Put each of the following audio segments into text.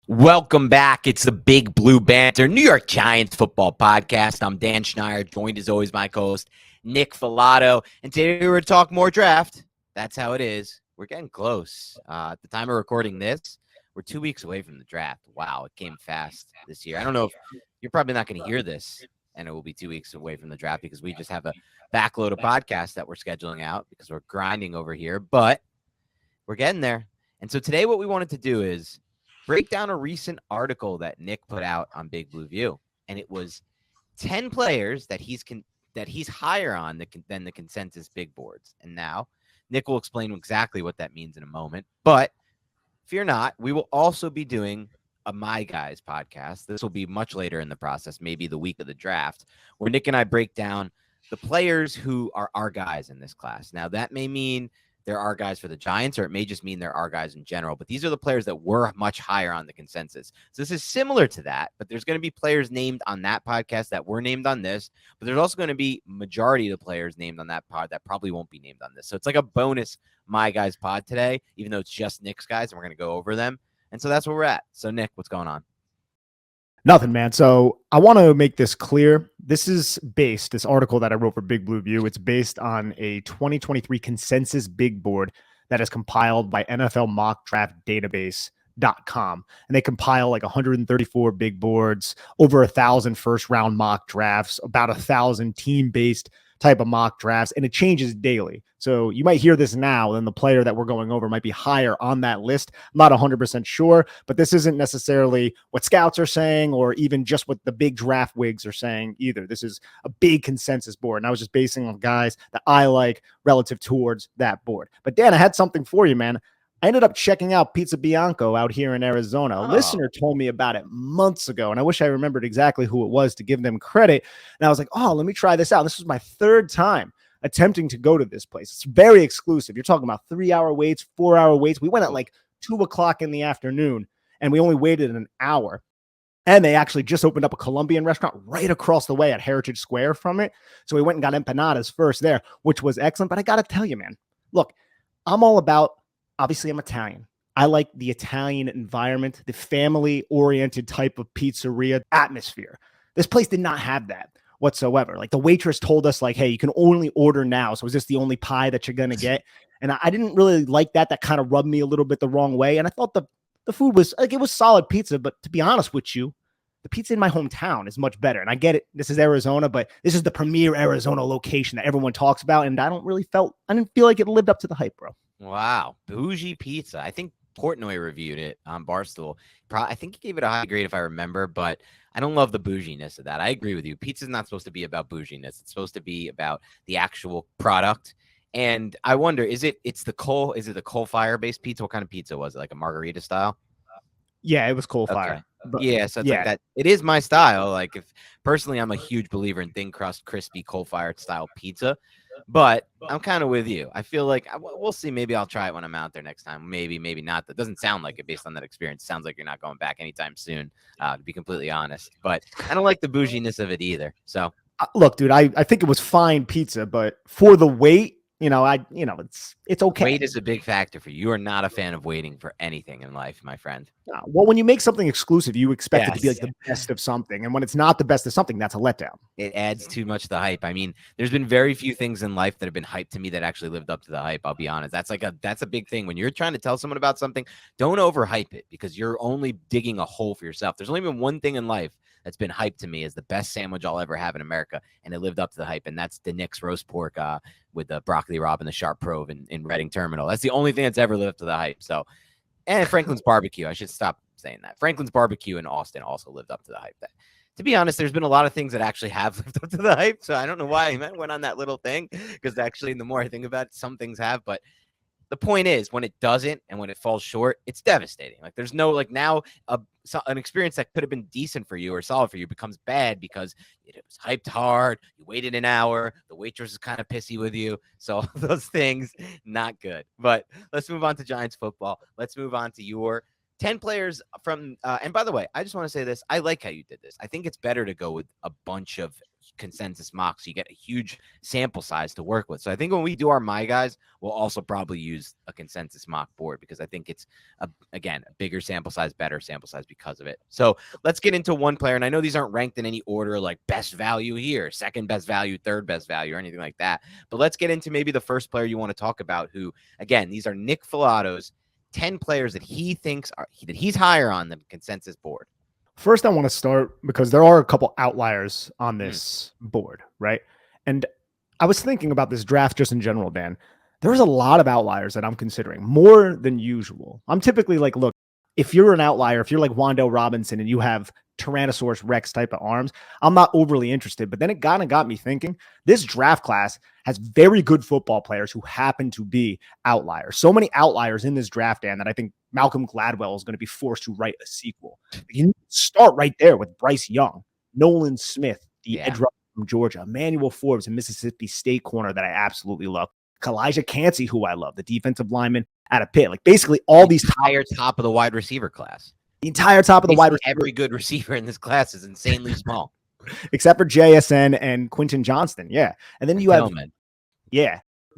Welcome back. It's the Big Blue Banter, New York Giants football podcast. I'm Dan Schneider, joined as always my co-host, Nick Falato. And today we're going to talk more draft. That's how it is. We're getting close. At the time of recording this, we're 2 weeks away from the draft. Wow, it came fast this year. I don't know if you're probably not going to hear this, and it will be 2 weeks away from the draft because we just have a backload of podcasts that we're scheduling out because we're grinding over here. But we're getting there. And so today what we wanted to do is break down a recent article that Nick put out on Big Blue View, and it was 10 players that he's higher on than the consensus big boards. And now Nick will explain exactly what that means in a moment. But fear not, we will also be doing a My Guys podcast. This will be much later in the process, maybe the week of the draft, where Nick and I break down the players who are our guys in this class. Now, that may mean there are guys for the Giants, or it may just mean there are guys in general. But these are the players that were much higher on the consensus. So this is similar to that, but there's going to be players named on that podcast that were named on this. But there's also going to be majority of the players named on that pod that probably won't be named on this. So it's like a bonus My Guys pod today, even though it's just Nick's guys, and we're going to go over them. And so that's where we're at. So, Nick, what's going on? Nothing, man. So I want to make this clear. This article that I wrote for Big Blue View, it's based on a 2023 consensus big board that is compiled by NFL Mock Draft Database.com. And they compile like 134 big boards, over 1,000 first round mock drafts, about 1,000 team-based type of mock drafts, and it changes daily. So you might hear this now, then the player that we're going over might be higher on that list. I'm not 100% sure, but this isn't necessarily what scouts are saying or even just what the big draft wigs are saying either. This is a big consensus board, and I was just basing on guys that I like relative towards that board. But Dan, I had something for you, man. I ended up checking out Pizza Bianco out here in Arizona. A listener told me about it months ago, and I wish I remembered exactly who it was to give them credit. And I was like, oh, let me try this out. This was my third time attempting to go to this place. It's very exclusive. You're talking about 3-hour waits, 4-hour waits. We went at like 2 o'clock in the afternoon, and we only waited an hour. And they actually just opened up a Colombian restaurant right across the way at Heritage Square from it. So we went and got empanadas first there, which was excellent. But I got to tell you, man, look, I'm all about, obviously, I'm Italian. I like the Italian environment, the family-oriented type of pizzeria atmosphere. This place did not have that whatsoever. Like the waitress told us, like, hey, you can only order now. So is this the only pie that you're going to get? And I didn't really like that. That kind of rubbed me a little bit the wrong way. And I thought the food was, like, it was solid pizza. But to be honest with you, the pizza in my hometown is much better. And I get it. This is Arizona, but this is the premier Arizona location that everyone talks about. And I didn't feel like it lived up to the hype, bro. Wow. Bougie pizza. I think Portnoy reviewed it on Barstool. I think he gave it a high grade if I remember, but I don't love the bouginess of that. I agree with you. Pizza's not supposed to be about bouginess. It's supposed to be about the actual product. And I wonder, is it the coal fire based pizza? What kind of pizza was it? Like a margarita style? Yeah, it was coal fire. Okay. But yeah, so it's like that. It is my style. Like, if personally, I'm a huge believer in thin crust, crispy, coal fired style pizza. But I'm kind of with you. I feel like we'll see. Maybe I'll try it when I'm out there next time. Maybe not. That doesn't sound like it based on that experience. It sounds like you're not going back anytime soon, to be completely honest. But I don't like the bouginess of it either. So look, dude, I think it was fine pizza, but for the wait, it's okay. Wait is a big factor for you. You are not a fan of waiting for anything in life, my friend. Well, when you make something exclusive, you expect it to be like the best of something. And when it's not the best of something, that's a letdown. It adds too much to the hype. I mean, there's been very few things in life that have been hyped to me that actually lived up to the hype. I'll be honest. That's a big thing. When you're trying to tell someone about something, don't overhype it because you're only digging a hole for yourself. There's only been one thing in life that's been hyped to me as the best sandwich I'll ever have in America, and it lived up to the hype, and that's the Nick's roast pork with the broccoli rabe and the sharp prove in Reading Terminal. That's the only thing that's ever lived up to the hype. So, and Franklin's barbecue. I should stop saying that. Franklin's barbecue in Austin also lived up to the hype. To be honest, there's been a lot of things that actually have lived up to the hype. So I don't know why I went on that little thing, because actually, the more I think about it, some things have. But the point is, when it doesn't and when it falls short, it's devastating. Like, there's no, like, now an experience that could have been decent for you or solid for you becomes bad because it was hyped hard. You waited an hour. The waitress is kind of pissy with you. So those things, not good. But let's move on to Giants football. Let's move on to your 10 players from, and by the way, I just want to say this. I like how you did this. I think it's better to go with a bunch of consensus mocks. So you get a huge sample size to work with. So I think when we do our My Guys, we'll also probably use a consensus mock board because I think it's, again, a bigger sample size, better sample size because of it. So let's get into one player. And I know these aren't ranked in any order, like best value here, second best value, third best value, or anything like that. But let's get into maybe the first player you want to talk about who, again, these are Nick Falato's 10 players that he thinks are that he's higher on the consensus board. First, I want to start because there are a couple outliers on this board, right? And I was thinking about this draft just in general, Dan. There's a lot of outliers that I'm considering, more than usual. I'm typically like, look, if you're an outlier, if you're like Wan'Dale Robinson and you have Tyrannosaurus Rex type of arms, I'm not overly interested. But then it kind of got me thinking, this draft class has very good football players who happen to be outliers. So many outliers in this draft, Dan, that I think Malcolm Gladwell is going to be forced to write a sequel. You start right there with Bryce Young, Nolan Smith, the edge rusher from Georgia, Emmanuel Forbes, a Mississippi State corner that I absolutely love, Kalijah Cansey, who I love, the defensive lineman out of Pitt. Like basically all these entire top of the wide receiver class. The entire top of the wide receiver. Every good receiver in this class is insanely small. Except for JSN and Quentin Johnston. Yeah. And then you have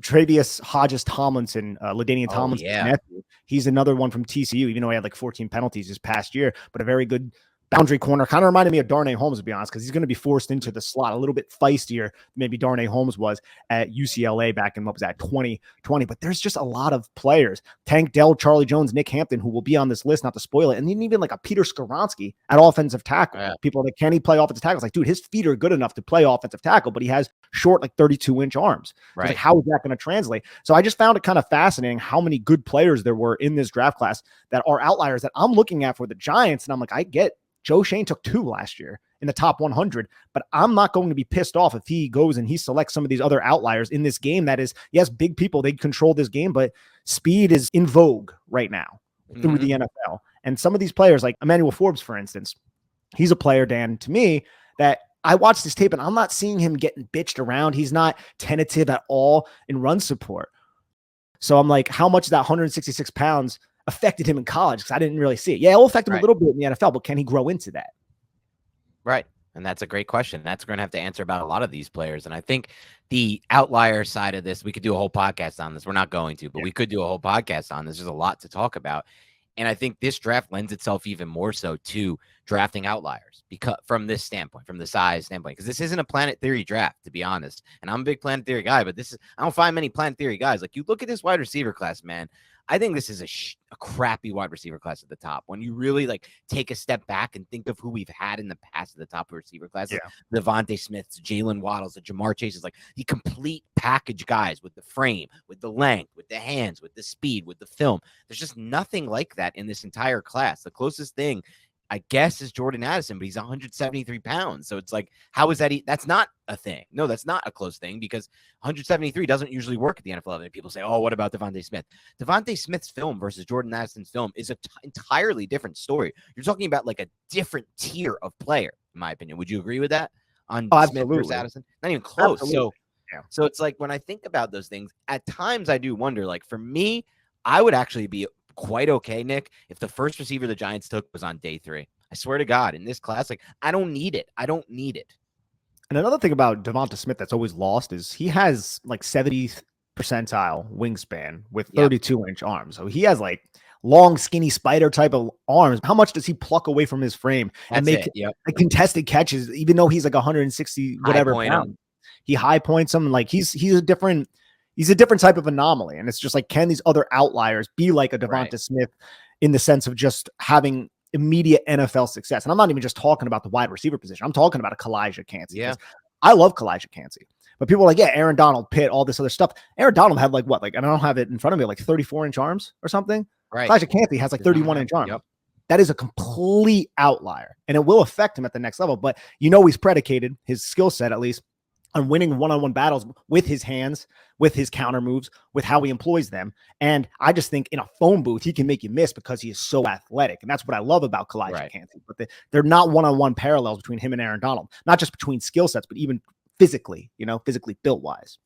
Travius Hodges Tomlinson, LaDainian Tomlinson's nephew. He's another one from TCU, even though he had like 14 penalties this past year, but a very good boundary corner. Kind of reminded me of Darnay Holmes, to be honest, because he's going to be forced into the slot a little bit feistier. Maybe Darnay Holmes was at UCLA back in, what was that, 2020. But there's just a lot of players. Tank Dell, Charlie Jones, Nick Hampton, who will be on this list, not to spoil it. And then even like a Peter Skoronsky at offensive tackle. Yeah. People are like, can he play offensive tackle? It's like, dude, his feet are good enough to play offensive tackle, but he has short, like 32-inch arms. Right. Like, how is that going to translate? So I just found it kind of fascinating how many good players there were in this draft class that are outliers that I'm looking at for the Giants. And I'm like, I get Joe Shane took 2 last year in the top 100, but I'm not going to be pissed off if he goes and he selects some of these other outliers in this game. That is, yes, big people, they control this game, but speed is in vogue right now through the NFL. And some of these players, like Emmanuel Forbes, for instance, he's a player, Dan, to me, that I watched this tape and I'm not seeing him getting bitched around. He's not tentative at all in run support. So I'm like, how much of that 166 pounds affected him in college? Because I didn't really see it. Yeah, it'll affect him a little bit in the NFL, but can he grow into that? Right. And that's a great question. That's going to have to answer about a lot of these players. And I think the outlier side of this, we could do a whole podcast on this. We're not going to, but we could do a whole podcast on this. There's a lot to talk about. And I think this draft lends itself even more so to drafting outliers because from this standpoint, from the size standpoint, because this isn't a Planet Theory draft, to be honest. And I'm a big Planet Theory guy, but I don't find many Planet Theory guys. Like, you look at this wide receiver class, man. I think this is a crappy wide receiver class at the top. When you really like take a step back and think of who we've had in the past at the top of receiver class, like Devontae Smiths, Jalen Waddles, the Jamar Chases, like the complete package guys with the frame, with the length, with the hands, with the speed, with the film. There's just nothing like that in this entire class. The closest thing, I guess, is Jordan Addison, but he's 173 pounds. So it's like, how is that? That's not a thing. No, that's not a close thing because 173 doesn't usually work at the NFL. And people say, oh, what about Devontae Smith? Devontae Smith's film versus Jordan Addison's film is an entirely different story. You're talking about like a different tier of player, in my opinion. Would you agree with that on Smith versus Addison? Not even close. Absolutely. So it's like, when I think about those things, at times I do wonder, like, for me, I would actually be quite okay, Nick, if the first receiver the Giants took was on day 3. I swear to God, in this class, like, I don't need it. And another thing about Devonta Smith that's always lost is he has like 70th percentile wingspan with 32-inch arms. So he has like long, skinny spider type of arms. How much does he pluck away from his frame and make like contested catches, even though he's like 160 whatever pounds? He high points them. Like he's a different type of anomaly. And it's just like, can these other outliers be like a Devonta Smith in the sense of just having immediate NFL success? And I'm not even just talking about the wide receiver position. I'm talking about a Kalijah Cansey. Yeah. I love Kalijah Cansey. But people are like, yeah, Aaron Donald, Pitt, all this other stuff. Aaron Donald had like what? Like, and I don't have it in front of me, like 34-inch arms or something. Right. Kalijah Cansey has like 31-inch arms. Yep. That is a complete outlier. And it will affect him at the next level. But he's predicated, his skill set at least, on winning one-on-one battles with his hands, with his counter moves, with how he employs them. And I just think in a phone booth, he can make you miss because he is so athletic. And that's what I love about Kalijah Cansey. But they're not one-on-one parallels between him and Aaron Donald, not just between skill sets, but even physically, physically built wise.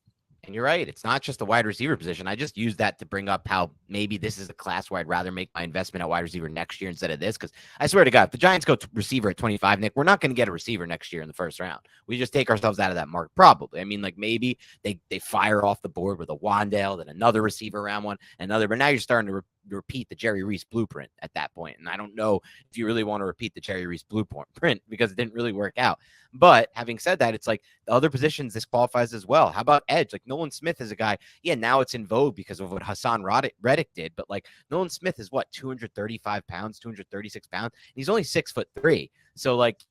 And you're right. It's not just the wide receiver position. I just use that to bring up how maybe this is a class where I'd rather make my investment at wide receiver next year instead of this. Because I swear to God, if the Giants go to receiver at 25, Nick, we're not going to get a receiver next year in the first round. We just take ourselves out of that mark, probably. I mean, like maybe they fire off the board with a Wandale, then another receiver around one, another. But now you're starting to repeat the Jerry Reese blueprint at that point. And I don't know if you really want to repeat the Jerry Reese blueprint because it didn't really work out. But having said that, it's like the other positions this qualifies as well. How about edge? Like Nolan Smith is a guy. Yeah, now it's in vogue because of what Hassan Reddick did. But like Nolan Smith is what, 235 pounds, 236 pounds. And he's only 6'3". So like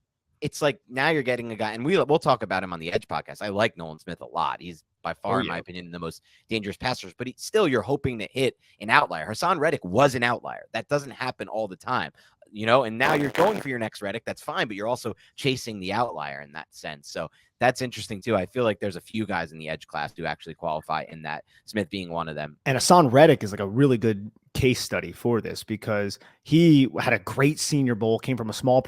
it's like now you're getting a guy, and we'll talk about him on the Edge podcast. I like Nolan Smith a lot. He's by far, in my opinion, the most dangerous passers, but still you're hoping to hit an outlier. Hassan Reddick was an outlier. That doesn't happen all the time, and now you're going for your next Reddick. That's fine, but you're also chasing the outlier in that sense. So that's interesting too. I feel like there's a few guys in the edge class who actually qualify in that, Smith being one of them. And Hassan Reddick is like a really good case study for this because he had a great Senior Bowl, came from a smaller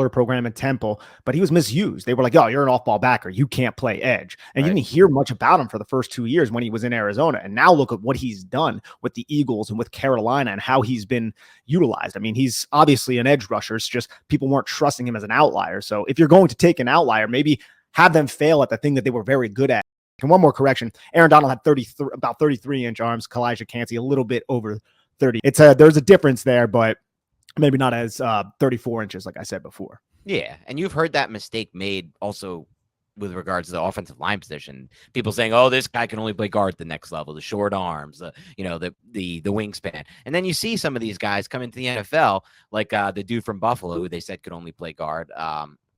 program in Temple, but he was misused. They were like, "Oh, you're an off-ball backer. You can't play edge." And you didn't hear much about him for the first 2 years when he was in Arizona. And now look at what he's done with the Eagles and with Carolina and how he's been utilized. I mean, he's obviously an edge rusher. It's just people weren't trusting him as an outlier. So if you're going to take an outlier, maybe have them fail at the thing that they were very good at. And one more correction. Aaron Donald had about 33-inch arms. Kalijah Cansey a little bit over 30. There's a difference there, but maybe not as 34 inches, like I said before. Yeah, and you've heard that mistake made also with regards to the offensive line position. People saying, "Oh, this guy can only play guard at the next level, the short arms, the wingspan." And then you see some of these guys come into the NFL, like the dude from Buffalo, who they said could only play guard.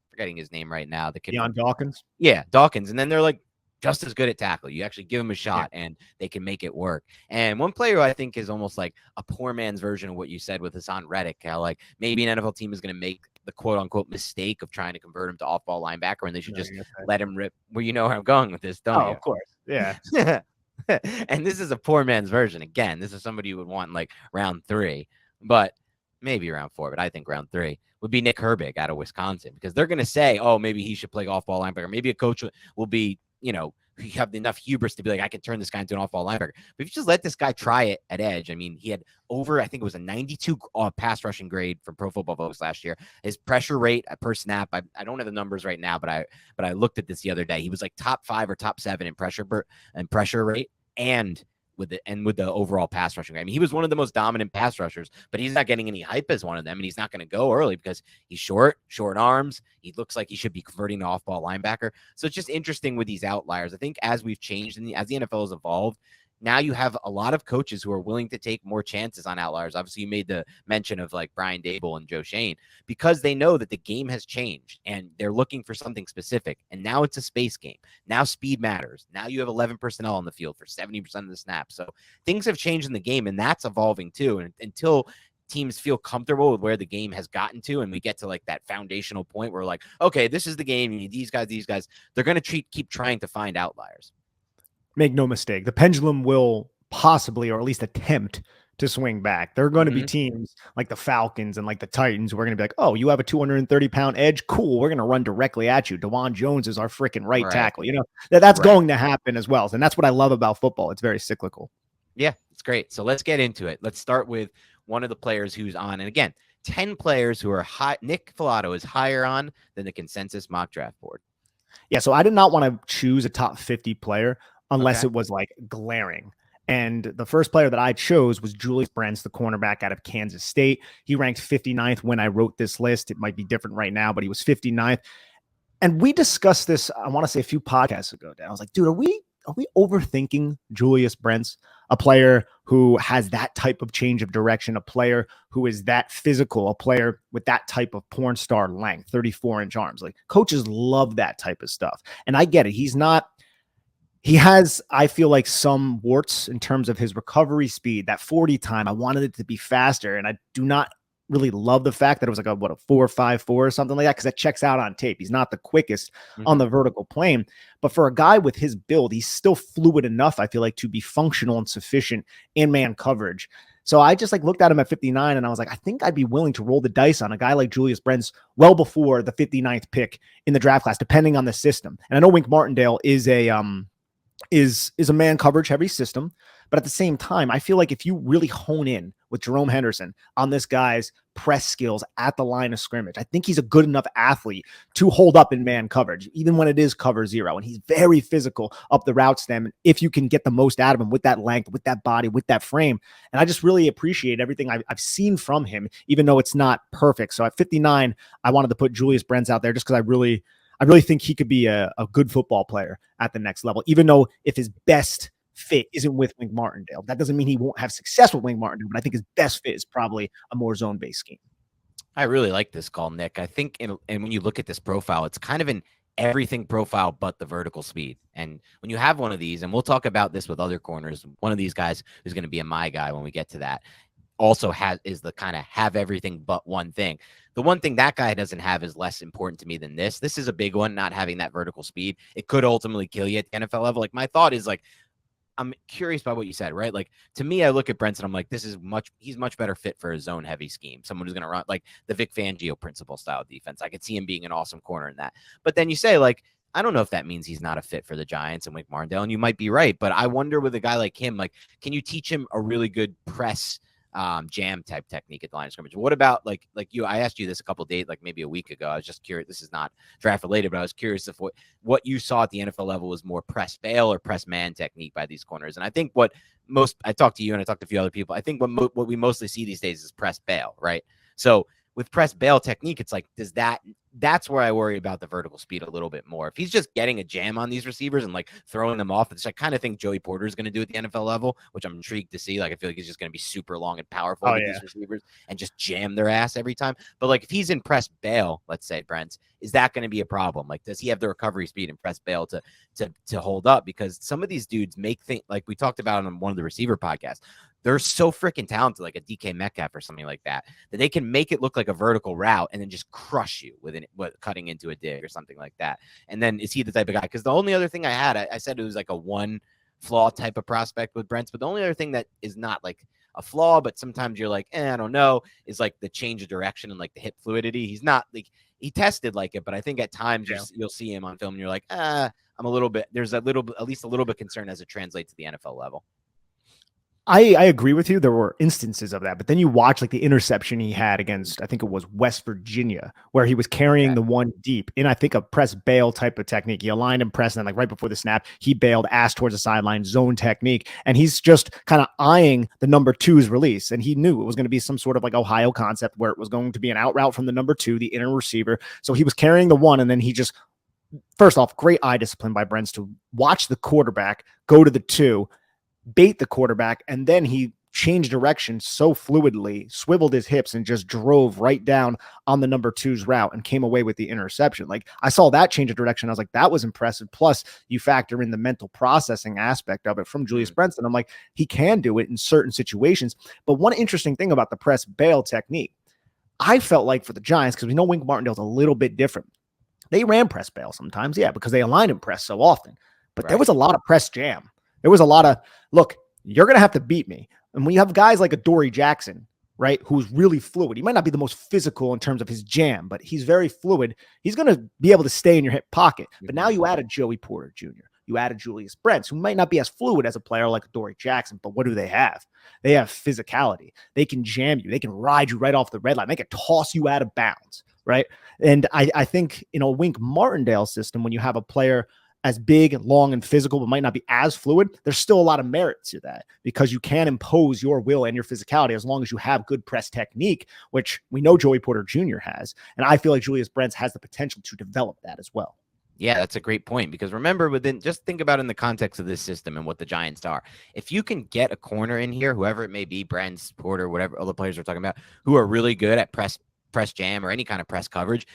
Forgetting his name right now. The kid Deion Dawkins. Yeah, Dawkins. And then they're like just as good at tackle. You actually give them a shot and they can make it work. And one player who I think is almost like a poor man's version of what you said with Hassan Reddick, how like maybe an NFL team is going to make the quote unquote mistake of trying to convert him to off ball linebacker and they should just let him rip. Well, you know where I'm going with this, don't you? Of course. Yeah. And this is a poor man's version. Again, this is somebody you would want in like round 3, but maybe round 4, but I think round 3 would be Nick Herbig out of Wisconsin because they're going to say, oh, maybe he should play off-ball linebacker. Maybe a coach will be, you have enough hubris to be like, I can turn this guy into an off-ball linebacker. But if you just let this guy try it at edge, I mean, he had over, I think it was a 92 pass rushing grade from Pro Football Focus last year. His pressure rate per snap, I don't have the numbers right now, but I looked at this the other day. He was like top 5 or top 7 in pressure rate and with the overall pass rushing. I mean, he was one of the most dominant pass rushers, but he's not getting any hype as one of them, and he's not going to go early because he's short arms. He looks like he should be converting to off-ball linebacker. So it's just interesting with these outliers. I think as we've changed and as the NFL has evolved, now you have a lot of coaches who are willing to take more chances on outliers. Obviously, you made the mention of like Brian Dable and Joe Shane because they know that the game has changed and they're looking for something specific. And now it's a space game. Now speed matters. Now you have 11 personnel on the field for 70% of the snaps. So things have changed in the game and that's evolving too. And until teams feel comfortable with where the game has gotten to and we get to like that foundational point where like, okay, this is the game. You need these guys, they're going to keep trying to find outliers. Make no mistake, the pendulum will possibly, or at least attempt to swing back. There are going to be teams like the Falcons and like the Titans who are going to be like, oh, you have a 230-pound edge? Cool. We're going to run directly at you. DeJuan Jones is our freaking right tackle. That's going to happen as well. And that's what I love about football. It's very cyclical. Yeah, it's great. So let's get into it. Let's start with one of the players who's on. And again, 10 players who are high. Nick Falato is higher on than the consensus mock draft board. Yeah, so I did not want to choose a top 50 player unless it was like glaring. And the first player that I chose was Julius Brents, the cornerback out of Kansas State. He ranked 59th when I wrote this list. It might be different right now, but he was 59th. And we discussed this, I want to say a few podcasts ago. I was like, dude, are we overthinking Julius Brents, a player who has that type of change of direction, a player who is that physical, a player with that type of porn star length, 34-inch arms? Like coaches love that type of stuff. And I get it. He has, I feel like, some warts in terms of his recovery speed. That 40 time, I wanted it to be faster. And I do not really love the fact that it was like a 4.54 or something like that, because that checks out on tape. He's not the quickest on the vertical plane. But for a guy with his build, he's still fluid enough, I feel like, to be functional and sufficient in man coverage. So I just looked at him at 59 and I was like, I think I'd be willing to roll the dice on a guy like Julius Brents well before the 59th pick in the draft class, depending on the system. And I know Wink Martindale is a is a man coverage heavy system. But at the same time, I feel like if you really hone in with Jerome Henderson on this guy's press skills at the line of scrimmage, I think he's a good enough athlete to hold up in man coverage, even when it is cover zero. And he's very physical up the route stem if you can get the most out of him with that length, with that body, with that frame. And I just really appreciate everything I've seen from him, even though it's not perfect. So at 59, I wanted to put Julius Brents out there just because I really think he could be a good football player at the next level, even though if his best fit isn't with Wink Martindale. That doesn't mean he won't have success with Wink Martindale, but I think his best fit is probably a more zone-based scheme. I really like this call, Nick. I think, and when you look at this profile, it's kind of an everything profile but the vertical speed. And when you have one of these, and we'll talk about this with other corners, one of these guys who's going to be a my guy when we get to that, also is the kind of have everything but one thing. The one thing that guy doesn't have is less important to me than this. This is a big one, not having that vertical speed. It could ultimately kill you at the NFL level. Like, my thought is, like, I'm curious about what you said, right? Like, to me, I look at Brents and I'm like, he's much better fit for a zone heavy scheme. Someone who's going to run like the Vic Fangio principle style defense. I could see him being an awesome corner in that. But then you say, like, I don't know if that means he's not a fit for the Giants and Wink Martindale, and you might be right. But I wonder with a guy like him, like, can you teach him a really good press jam type technique at the line of scrimmage? What about like you? I asked you this a couple of days, like maybe a week ago. I was just curious. This is not draft related, but I was curious if what you saw at the NFL level was more press bail or press man technique by these corners. And I think I talked to you and I talked to a few other people. I think what we mostly see these days is press bail, right? So with press bail technique, it's like, that's where I worry about the vertical speed a little bit more. If he's just getting a jam on these receivers and like throwing them off, which I kind of think Joey Porter is going to do at the NFL level, which I'm intrigued to see. Like, I feel like he's just going to be super long and powerful with these receivers and just jam their ass every time. But like, if he's in press bail, let's say, Brents, is that going to be a problem? Like, does he have the recovery speed in press bail to hold up? Because some of these dudes make things, like we talked about on one of the receiver podcasts, they're so freaking talented, like a DK Metcalf or something like that they can make it look like a vertical route and then just crush you with cutting into a dig or something like that. And then is he the type of guy? Because the only other thing I had, I said it was like a one flaw type of prospect with Brents, but the only other thing that is not like a flaw, but sometimes you're like, I don't know, is like the change of direction and like the hip fluidity. He's not like, he tested like it, but I think at times you'll see him on film and you're like, I'm a little bit, there's at least a little bit concerned as it translates to the NFL level. I agree with you. There were instances of that, but then you watch like the interception he had against, I think it was West Virginia, where he was carrying the one deep in, I think, a press bail type of technique. He aligned and pressed, and then like right before the snap, he bailed, ass towards the sideline, zone technique, and he's just kind of eyeing the number two's release, and he knew it was going to be some sort of like Ohio concept where it was going to be an out route from the number two, the inner receiver. So he was carrying the one, and then he just, first off, great eye discipline by Brents to watch the quarterback go to the two, bait the quarterback, and then he changed direction so fluidly, swiveled his hips, and just drove right down on the number two's route and came away with the interception. Like, I saw that change of direction. I was like, that was impressive. Plus, you factor in the mental processing aspect of it from Julius Brents, and I'm like, he can do it in certain situations. But one interesting thing about the press bail technique, I felt like for the Giants, because we know Wink Martindale's a little bit different, they ran press bail sometimes, because they aligned and press so often. But there was a lot of press jam. There was a lot of, look, you're going to have to beat me. And when you have guys like a Dory Jackson, right, who's really fluid, he might not be the most physical in terms of his jam, but he's very fluid. He's going to be able to stay in your hip pocket. But now you add a Joey Porter Jr., you add a Julius Brents, who might not be as fluid as a player like a Dory Jackson, but what do they have? They have physicality. They can jam you. They can ride you right off the red line. They can toss you out of bounds, right? And I think in a Wink Martindale system, when you have a player as big, long, and physical, but might not be as fluid, there's still a lot of merit to that because you can impose your will and your physicality as long as you have good press technique, which we know Joey Porter Jr. has. And I feel like Julius Brents has the potential to develop that as well. Yeah, that's a great point because remember, just think about in the context of this system and what the Giants are. If you can get a corner in here, whoever it may be, Brents, Porter, whatever other players we're talking about, who are really good at press jam or any kind of press coverage,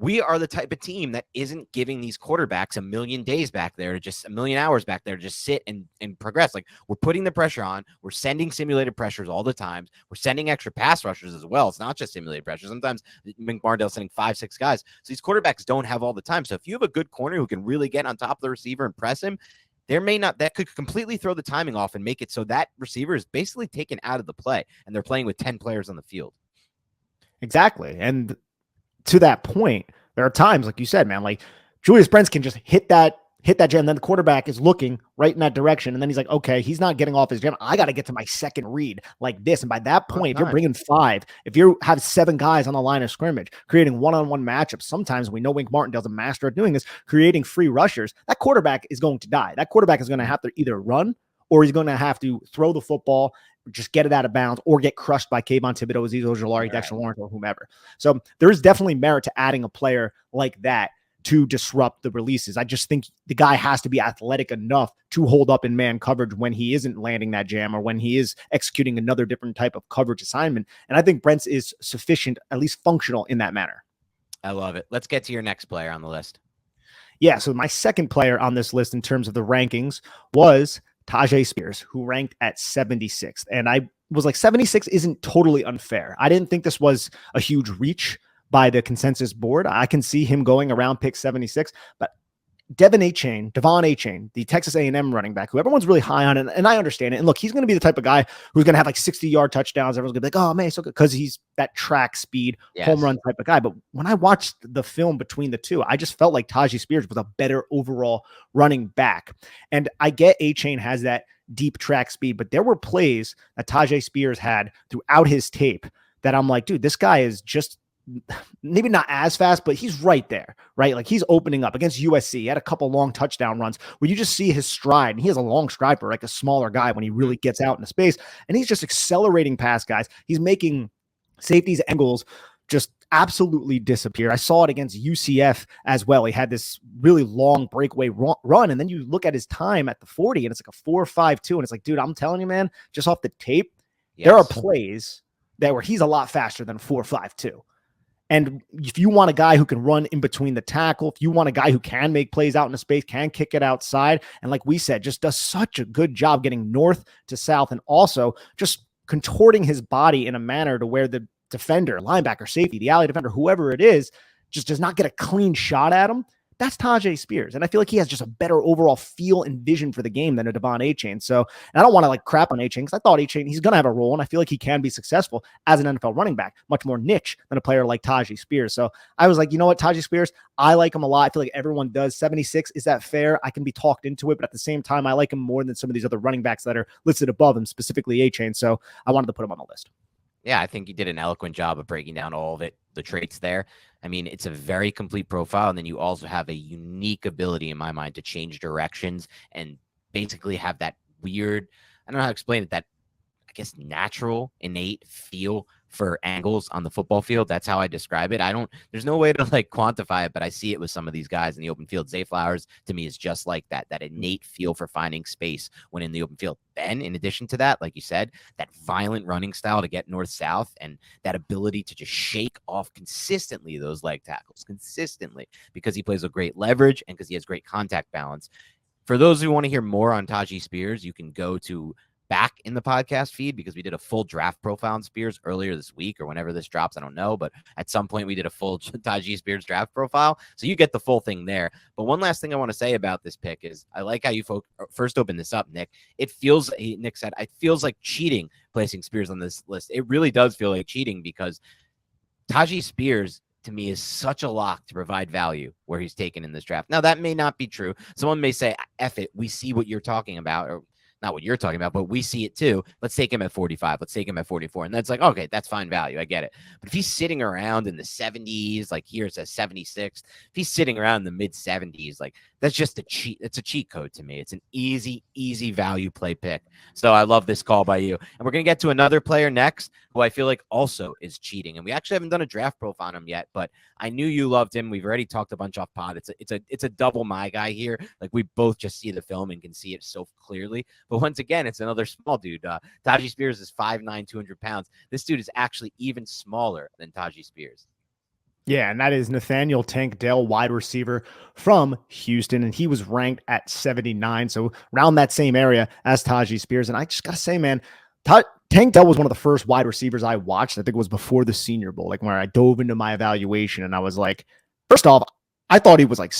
we are the type of team that isn't giving these quarterbacks a million days back there, just a million hours back there to just sit and progress. Like, we're putting the pressure on. We're sending simulated pressures all the time. We're sending extra pass rushers as well. It's not just simulated pressure. Sometimes Wink Martindale's sending 5-6 guys. So these quarterbacks don't have all the time. So if you have a good corner who can really get on top of the receiver and press him, that could completely throw the timing off and make it so that receiver is basically taken out of the play and they're playing with 10 players on the field. Exactly. And to that point, there are times, like you said, man, like Julius Brents can just hit that hit that jam. Then the quarterback is looking right in that direction. And then he's like, okay, he's not getting off his jam. I got to get to my second read like this. And by that point, if you're bringing 5, if you have 7 guys on the line of scrimmage, creating one-on-one matchups, sometimes we know Wink Martindale's a master at doing this, creating free rushers, that quarterback is going to die. That quarterback is going to have to either run or he's going to have to throw the football, just get it out of bounds, or get crushed by Kayvon Thibodeau, Azeez Ojulari, Dexter Lawrence, or whomever. So there is definitely merit to adding a player like that to disrupt the releases. I just think the guy has to be athletic enough to hold up in man coverage when he isn't landing that jam or when he is executing another different type of coverage assignment. And I think Brents is sufficient, at least functional in that manner. I love it. Let's get to your next player on the list. Yeah, so my second player on this list in terms of the rankings was Tajay Spears, who ranked at 76th. And I was like, 76 isn't totally unfair. I didn't think this was a huge reach by the consensus board. I can see him going around pick 76, but Devon Achane, the Texas A&M running back, who everyone's really high on, and I understand it. And look, he's going to be the type of guy who's going to have like 60-yard touchdowns. Everyone's going to be like, oh man, so good, because he's that track speed, home run type of guy. But when I watched the film between the two, I just felt like Tajay Spears was a better overall running back. And I get Achane has that deep track speed, but there were plays that Tajay Spears had throughout his tape that I'm like, dude, this guy is just maybe not as fast, but he's right there, right? Like he's opening up against USC. He had a couple long touchdown runs where you just see his stride, and he has a long stride for like a smaller guy when he really gets out into space, and he's just accelerating past guys. He's making safeties angles just absolutely disappear. I saw it against UCF as well. He had this really long breakaway run, and then you look at his time at the 40, and it's like a 4.52, and it's like, dude, I'm telling you, man, just off the tape, there are plays that where he's a lot faster than 4.52. And if you want a guy who can run in between the tackle, if you want a guy who can make plays out in the space, can kick it outside, and like we said, just does such a good job getting north to south, and also just contorting his body in a manner to where the defender, linebacker, safety, the alley defender, whoever it is, just does not get a clean shot at him. That's Tajay Spears. And I feel like he has just a better overall feel and vision for the game than a Devon Achane. So, and I don't want to like crap on Achane because I thought Achane, he's going to have a role, and I feel like he can be successful as an NFL running back, much more niche than a player like Tajay Spears. So I was like, you know what, Tajay Spears, I like him a lot. I feel like everyone does. 76, is that fair? I can be talked into it, but at the same time, I like him more than some of these other running backs that are listed above him, specifically Achane. So I wanted to put him on the list. Yeah, I think you did an eloquent job of breaking down all of it, the traits there. I mean, it's a very complete profile, and then you also have a unique ability in my mind to change directions and basically have that weird, I don't know how to explain it, that I guess natural, innate feel for angles on the football field. That's how I describe it. There's no way to like quantify it, but I see it with some of these guys in the open field. Zay Flowers to me is just like that innate feel for finding space when in the open field. Then in addition to that, like you said, that violent running style to get north-south and that ability to just shake off consistently those leg tackles consistently because he plays with great leverage and because he has great contact balance. For those who want to hear more on Tajay Spears, you can go to back in the podcast feed because we did a full draft profile on Spears earlier this week or whenever this drops. I don't know, but at some point we did a full Tajay Spears draft profile. So you get the full thing there. But one last thing I want to say about this pick is I like how you first opened this up, Nick. Nick said, it feels like cheating placing Spears on this list. It really does feel like cheating because Tajay Spears to me is such a lock to provide value where he's taken in this draft. Now that may not be true. Someone may say, F it, we see what you're talking about, or not what you're talking about, but we see it too. Let's take him at 45. Let's take him at 44. And that's like, okay, that's fine value. I get it. But if he's sitting around in the 70s, like here it says 76, if he's sitting around in the mid 70s, like that's just a cheat. It's a cheat code to me. It's an easy value play pick. So I love this call by you. And we're going to get to another player next who I feel like also is cheating. And we actually haven't done a draft profile on him yet, but I knew you loved him. We've already talked a bunch off pod. It's a double my guy here. Like we both just see the film and can see it so clearly. But once again, it's another small dude. Tajay Spears is 5'9", 200 pounds. This dude is actually even smaller than Tajay Spears. Yeah, and that is Nathaniel Tank Dell, wide receiver from Houston, and he was ranked at 79, so around that same area as Tajay Spears. And I just got to say, man, Tank Dell was one of the first wide receivers I watched. I think it was before the Senior Bowl, like where I dove into my evaluation, and I was like, first off, I thought he was like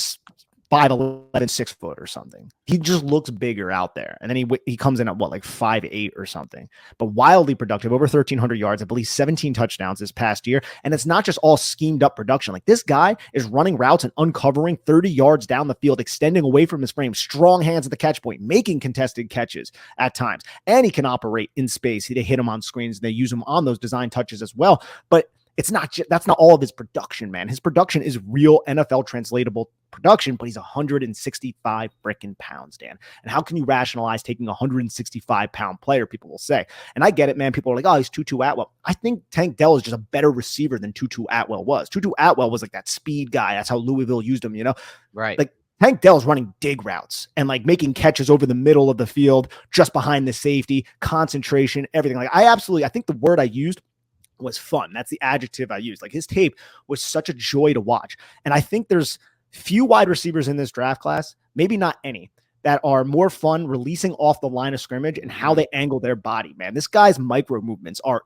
5'11", 6 foot or something. He just looks bigger out there. And then he comes in at what, like 5'8" or something, but wildly productive, over 1,300 yards, I believe 17 touchdowns this past year. And it's not just all schemed up production. Like, this guy is running routes and uncovering 30 yards down the field, extending away from his frame, strong hands at the catch point, making contested catches at times. And he can operate in space. They hit him on screens and they use him on those design touches as well. But it's not that's not all of his production, man. His production is real NFL translatable production, but he's 165 freaking pounds, Dan. And how can you rationalize taking a 165-pound player, people will say. And I get it, man. People are like, oh, he's Tutu Atwell. I think Tank Dell is just a better receiver than Tutu Atwell was. Tutu Atwell was like that speed guy. That's how Louisville used him, Right. Like, Tank Dell's running dig routes and like making catches over the middle of the field, just behind the safety, concentration, everything. Like, I think the word I used was fun. That's the adjective I used. Like, his tape was such a joy to watch. And I think there's few wide receivers in this draft class, maybe not any, that are more fun releasing off the line of scrimmage and how they angle their body, man. This guy's micro movements are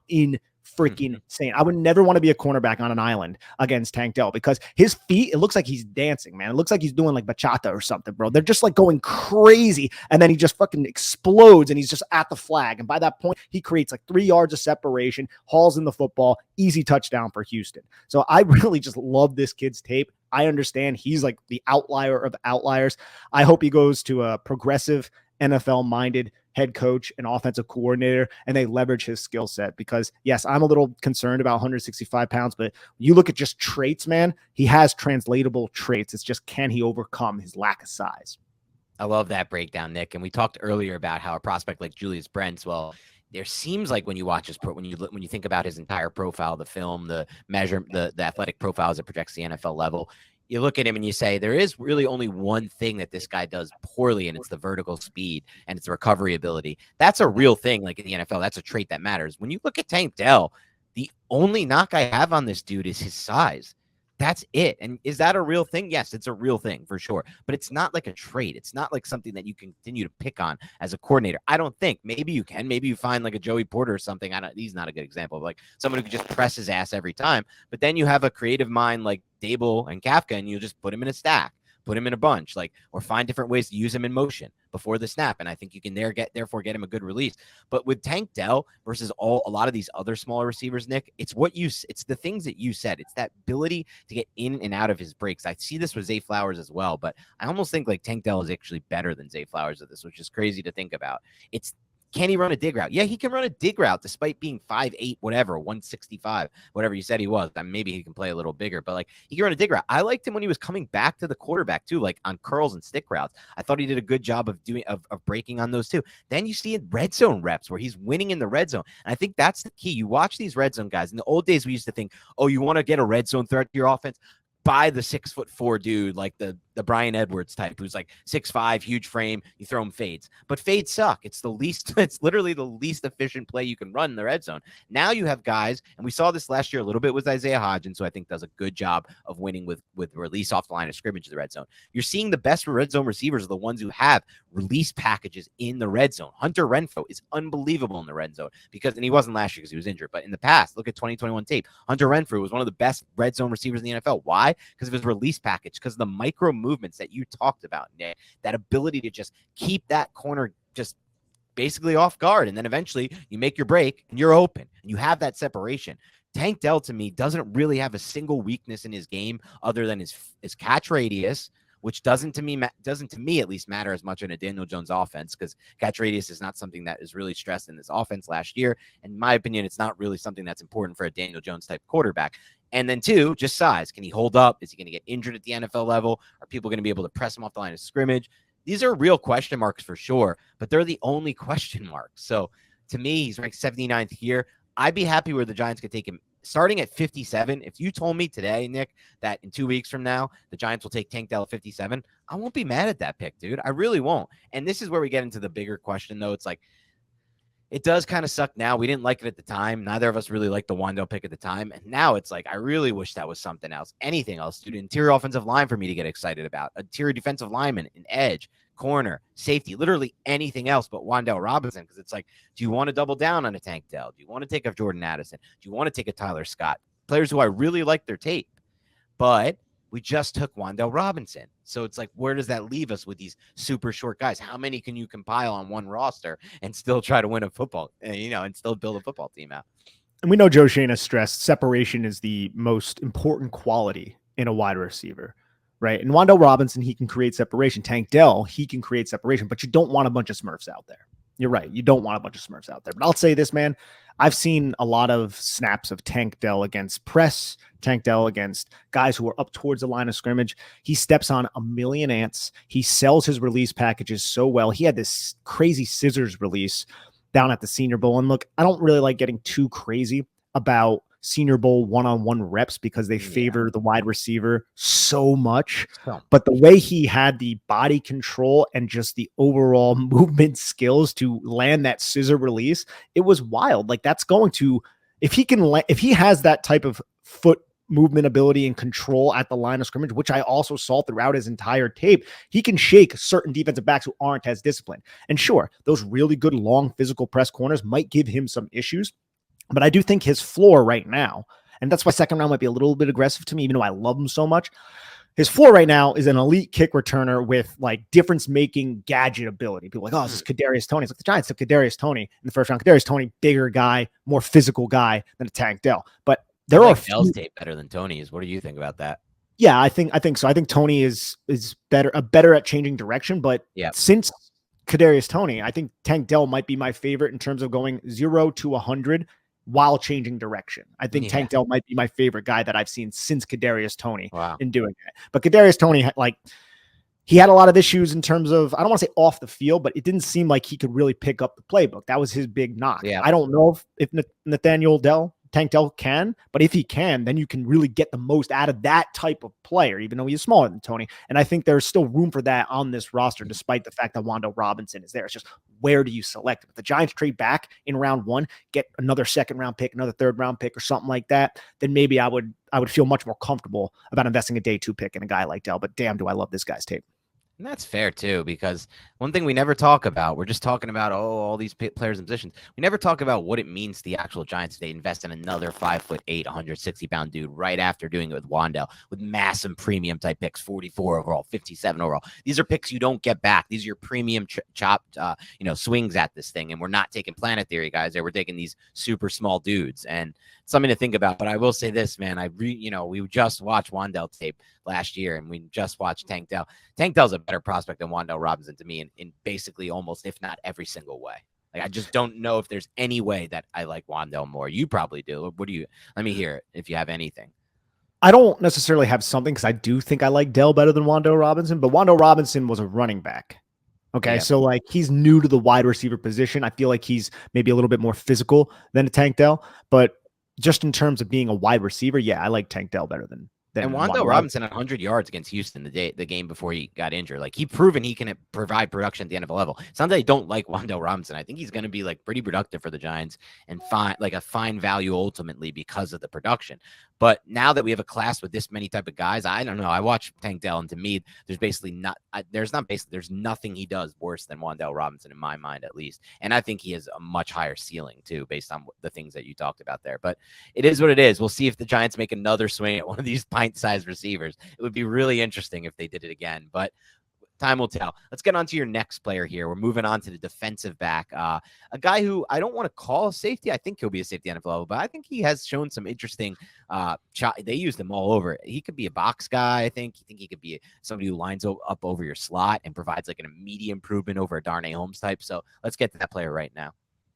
freaking insane. I would never want to be a cornerback on an island against Tank Dell because his feet, it looks like he's dancing, man. It looks like he's doing like bachata or something, bro. They're just like going crazy. And then he just fucking explodes and he's just at the flag. And by that point, he creates like 3 yards of separation, hauls in the football, easy touchdown for Houston. So I really just love this kid's tape. I understand he's like the outlier of outliers. I hope he goes to a progressive NFL-minded head coach and offensive coordinator, and they leverage his skill set because, yes, I'm a little concerned about 165 pounds, but you look at just traits, man, he has translatable traits. It's just, can he overcome his lack of size? I love that breakdown, Nick. And we talked earlier about how a prospect like Julius Brents, well, there seems like when you watch his when you think about his entire profile, the film, the athletic profile as it projects the NFL level, you look at him and you say, there is really only one thing that this guy does poorly, and it's the vertical speed and it's the recovery ability. That's a real thing. Like in the NFL, that's a trait that matters. When you look at Tank Dell, the only knock I have on this dude is his size. That's it. And is that a real thing? Yes, it's a real thing for sure. But it's not like a trait. It's not like something that you can continue to pick on as a coordinator. I don't think. Maybe you can. Maybe you find like a Joey Porter or something. He's not a good example of like someone who could just press his ass every time. But then you have a creative mind like Dable and Kafka, and you just put him in a stack, put him in a bunch, like, or find different ways to use him in motion before the snap. And I think you can therefore get him a good release. But with Tank Dell versus a lot of these other smaller receivers, Nick, it's the things that you said. It's that ability to get in and out of his breaks. I see this with Zay Flowers as well, but I almost think like Tank Dell is actually better than Zay Flowers at this, which is crazy to think about. Can he run a dig route? Yeah, he can run a dig route despite being 5'8", whatever, 165, whatever you said he was. Maybe he can play a little bigger, but like he can run a dig route. I liked him when he was coming back to the quarterback too, like on curls and stick routes. I thought he did a good job of breaking on those too. Then you see in red zone reps where he's winning in the red zone. And I think that's the key. You watch these red zone guys. In the old days, we used to think, oh, you want to get a red zone threat to your offense? By the 6'4" dude, like the Brian Edwards type, who's like 6'5", huge frame, you throw him fades. But fades suck. It's literally the least efficient play you can run in the red zone. Now you have guys, and we saw this last year a little bit with Isaiah Hodgins, who I think does a good job of winning with release off the line of scrimmage in the red zone. You're seeing the best red zone receivers are the ones who have release packages in the red zone. Hunter Renfrow is unbelievable in the red zone and he wasn't last year because he was injured, but in the past, look at 2021 tape. Hunter Renfrow was one of the best red zone receivers in the NFL. Why? Because of his release package, because of the micro movements that you talked about, Nick, that ability to just keep that corner just basically off guard. And then eventually you make your break and you're open and you have that separation. Tank Dell, to me, doesn't really have a single weakness in his game other than his catch radius, which doesn't to me at least matter as much in a Daniel Jones offense, because catch radius is not something that is really stressed in this offense last year. In my opinion, it's not really something that's important for a Daniel Jones type quarterback. And then two, just size. Can he hold up? Is he going to get injured at the NFL level? Are people going to be able to press him off the line of scrimmage? These are real question marks for sure, but they're the only question marks. So to me, he's ranked 79th here. I'd be happy where the Giants could take him starting at 57. If you told me today, Nick, that in 2 weeks from now, the Giants will take Tank Dell at 57, I won't be mad at that pick, dude. I really won't. And this is where we get into the bigger question, though. It's like, it does kind of suck now. We didn't like it at the time. Neither of us really liked the Wandale pick at the time. And now it's like, I really wish that was something else. Anything else, dude. Interior offensive line for me to get excited about. Interior defensive lineman, an edge, corner, safety, literally anything else but Wandale Robinson. Because it's like, do you want to double down on a Tank Dell? Do you want to take a Jordan Addison? Do you want to take a Tyler Scott? Players who I really like their tape. But we just took Wan'Dale Robinson. So it's like, where does that leave us with these super short guys? How many can you compile on one roster and still try to win a football, and still build a football team out? And we know Joe Shane has stressed separation is the most important quality in a wide receiver, right? And Wan'Dale Robinson, he can create separation. Tank Dell, he can create separation, but you don't want a bunch of Smurfs out there. You're right. You don't want a bunch of Smurfs out there. But I'll say this, man. I've seen a lot of snaps of Tank Dell against press, Tank Dell against guys who are up towards the line of scrimmage. He steps on a million ants. He sells his release packages so well. He had this crazy scissors release down at the Senior Bowl. And look, I don't really like getting too crazy about Senior Bowl one-on-one reps because they favor the wide receiver so much. But the way he had the body control and just the overall movement skills to land that scissor release, it was wild. Like that's going to, if he has that type of foot movement ability and control at the line of scrimmage, which I also saw throughout his entire tape, he can shake certain defensive backs who aren't as disciplined. And sure, those really good long physical press corners might give him some issues. But I do think his floor right now, and that's why second round might be a little bit aggressive to me, even though I love him so much. His floor right now is an elite kick returner with like difference-making gadget ability. People are like, oh, this is Kadarius Toney. It's like the Giants took Kadarius Toney in the first round. Kadarius Toney, bigger guy, more physical guy than a Tank Dell. But there are Dell's tape better than Toney's. What do you think about that? Yeah, I think so. I think Toney is better at changing direction. But since Kadarius Toney, I think Tank Dell might be my favorite in terms of going 0 to 100. While changing direction. I think Tank Dell might be my favorite guy that I've seen since Kadarius Toney in doing it. But Kadarius Toney, like, he had a lot of issues in terms of, I don't want to say off the field, but it didn't seem like he could really pick up the playbook. That was his big knock. Yeah. I don't know if Tank Dell can, but if he can, then you can really get the most out of that type of player, even though he's smaller than Toney. And I think there's still room for that on this roster, despite the fact that Wan'Dale Robinson is there. It's just, where do you select? If the Giants trade back in round 1, get another second round pick, another third round pick or something like that, then maybe I would feel much more comfortable about investing a day 2 pick in a guy like Dell. But damn, do I love this guy's tape. And that's fair, too, because one thing we never talk about, we're just talking about, all these players and positions. We never talk about what it means to the actual Giants today invest in another 5'8", 160-pound dude right after doing it with Wan'Dale, with massive premium type picks, 44 overall, 57 overall. These are picks you don't get back. These are your premium chopped, swings at this thing. And we're not taking Planet Theory guys there. We're taking these super small dudes. And something to think about. But I will say this, man, we just watched Wan'Dale tape last year, and we just watched Tank Dell. Tank Dell's a better prospect than Wan'Dale Robinson to me in basically almost, if not every single way. Like, I just don't know if there's any way that I like Wan'Dale more. You probably do. Let me hear it if you have anything. I don't necessarily have something, because I do think I like Dell better than Wan'Dale Robinson, but Wan'Dale Robinson was a running back. Okay, so like he's new to the wide receiver position. I feel like he's maybe a little bit more physical than a Tank Dell, but just in terms of being a wide receiver, I like Tank Dell better than and Wan'Dale Robinson had 100 yards against Houston the game before he got injured. Like, he proven he can provide production at the NFL level. It's not that I don't like Wan'Dale Robinson. I think he's going to be like pretty productive for the Giants and a fine value ultimately because of the production. But now that we have a class with this many type of guys, I don't know. I watch Tank Dell, and to me, there's nothing he does worse than Wan'Dale Robinson in my mind, at least. And I think he has a much higher ceiling too, based on the things that you talked about there. But it is what it is. We'll see if the Giants make another swing at one of these pint-sized receivers. It would be really interesting if they did it again. But time will tell. Let's get on to your next player here. We're moving on to the defensive back, a guy who I don't want to call a safety. I think he'll be a safety NFL level, but I think he has shown some interesting they use them all over. He could be a box guy. I think he could be somebody who lines up over your slot and provides like an immediate improvement over a Darnay Holmes type. So let's get to that player right now.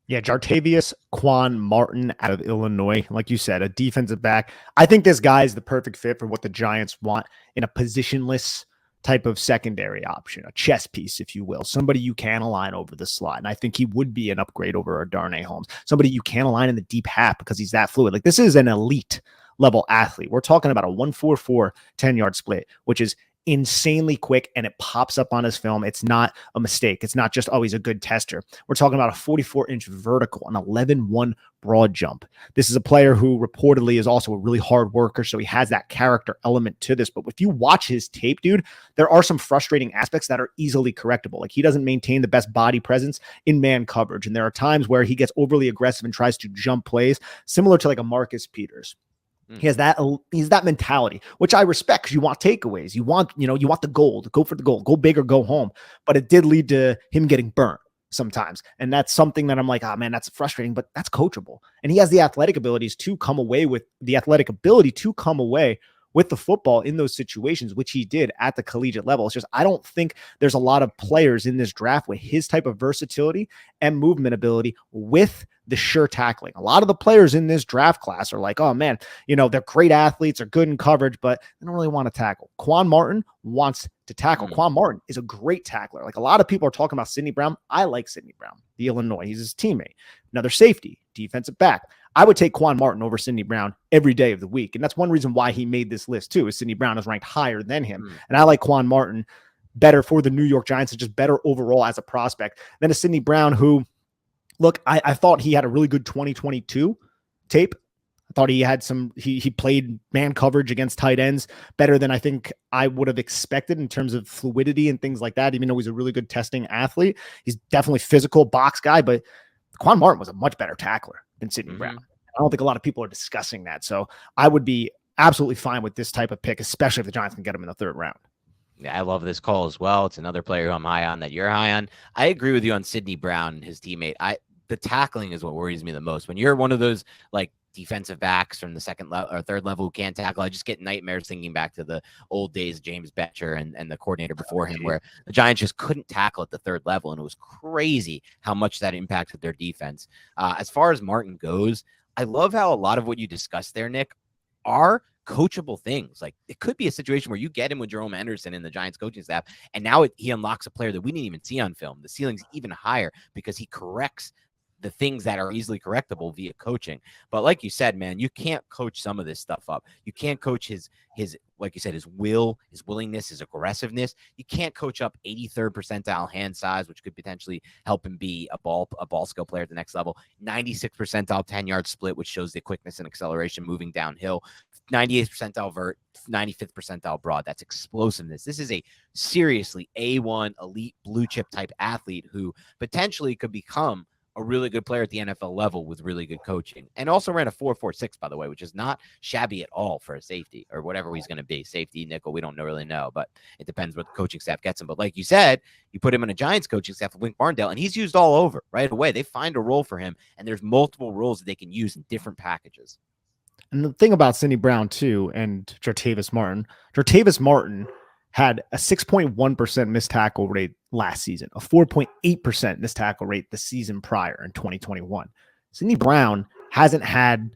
Yeah, Jartavius Quan Martin out of Illinois. Like you said, a defensive back. I think this guy is the perfect fit for what the Giants want in a positionless type of secondary option, a chess piece, if you will, somebody you can align over the slot. And I think he would be an upgrade over a Darnay Holmes, somebody you can align in the deep half because he's that fluid. Like, this is an elite level athlete. We're talking about a 1.44 10-yard split, which is insanely quick, and it pops up on his film. It's not a mistake. It's not just, oh, he's a good tester. We're talking about a 44-inch vertical, an 11-1 broad jump. This is a player who reportedly is also a really hard worker, so he has that character element to this. But if you watch his tape, dude, there are some frustrating aspects that are easily correctable. Like, he doesn't maintain the best body presence in man coverage, and there are times where he gets overly aggressive and tries to jump plays, similar to like a Marcus Peters. He has that, he's that mentality, which I respect because you want takeaways. You want the gold, go for the gold, go big or go home. But it did lead to him getting burnt sometimes. And that's something that I'm like, oh man, that's frustrating, but that's coachable. And he has the athletic ability to come away with the football in those situations, which he did at the collegiate level. It's just, I don't think there's a lot of players in this draft with his type of versatility and movement ability with the sure tackling. A lot of the players in this draft class are like, oh man, they're great athletes, are good in coverage, but they don't really want to tackle. Quan Martin wants to tackle. Quan Martin is a great tackler. Like a lot of people are talking about Sidney Brown. I like Sidney Brown, the Illinois. He's his teammate. Another safety, defensive back. I would take Quan Martin over Sidney Brown every day of the week. And that's one reason why he made this list too, is Sidney Brown is ranked higher than him. And I like Quan Martin better for the New York Giants and just better overall as a prospect than a Sidney Brown who, look, I thought he had a really good 2022 tape. I thought he had he played man coverage against tight ends better than I think I would have expected in terms of fluidity and things like that, even though he's a really good testing athlete. He's definitely physical box guy, but Quan Martin was a much better tackler than Sidney Brown. I don't think a lot of people are discussing that. So I would be absolutely fine with this type of pick, especially if the Giants can get him in the third round. Yeah, I love this call as well. It's another player who I'm high on that you're high on. I agree with you on Sidney Brown and his teammate. The tackling is what worries me the most. When you're one of those like defensive backs from the second level or third level who can't tackle, I just get nightmares thinking back to the old days of James Betcher and the coordinator before him, where the Giants just couldn't tackle at the third level. And it was crazy how much that impacted their defense. As far as Martin goes, I love how a lot of what you discussed there, Nick, are coachable things. Like it could be a situation where you get him with Jerome Anderson in the Giants coaching staff, and now he unlocks a player that we didn't even see on film. The ceiling's even higher because he corrects the things that are easily correctable via coaching. But like you said, man, you can't coach some of this stuff up. You can't coach his like you said, his willingness, his aggressiveness. You can't coach up 83rd percentile hand size, which could potentially help him be a ball skill player at the next level. 96th percentile 10-yard split, which shows the quickness and acceleration moving downhill. 98th percentile vert, 95th percentile broad. That's explosiveness. This is a seriously A1 elite blue chip type athlete who potentially could become a really good player at the NFL level with really good coaching, and also ran a 4.46, by the way, which is not shabby at all for a safety or whatever he's going to be. Safety, nickel, we don't really know, but it depends what the coaching staff gets him. But like you said, you put him in a Giants coaching staff with Wink Martindale, and he's used all over right away. They find a role for him, and there's multiple roles that they can use in different packages. And the thing about Sidney Brown too, and Jartavius Martin had a 6.1% missed tackle rate last season, a 4.8% missed tackle rate the season prior in 2021. Sidney Brown hasn't had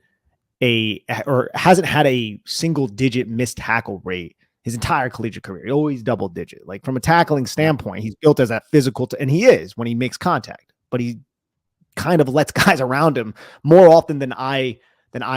a single digit missed tackle rate his entire collegiate career. Always double digit. Like from a tackling standpoint, he's built as that physical, and he is when he makes contact, but he kind of lets guys around him more often than I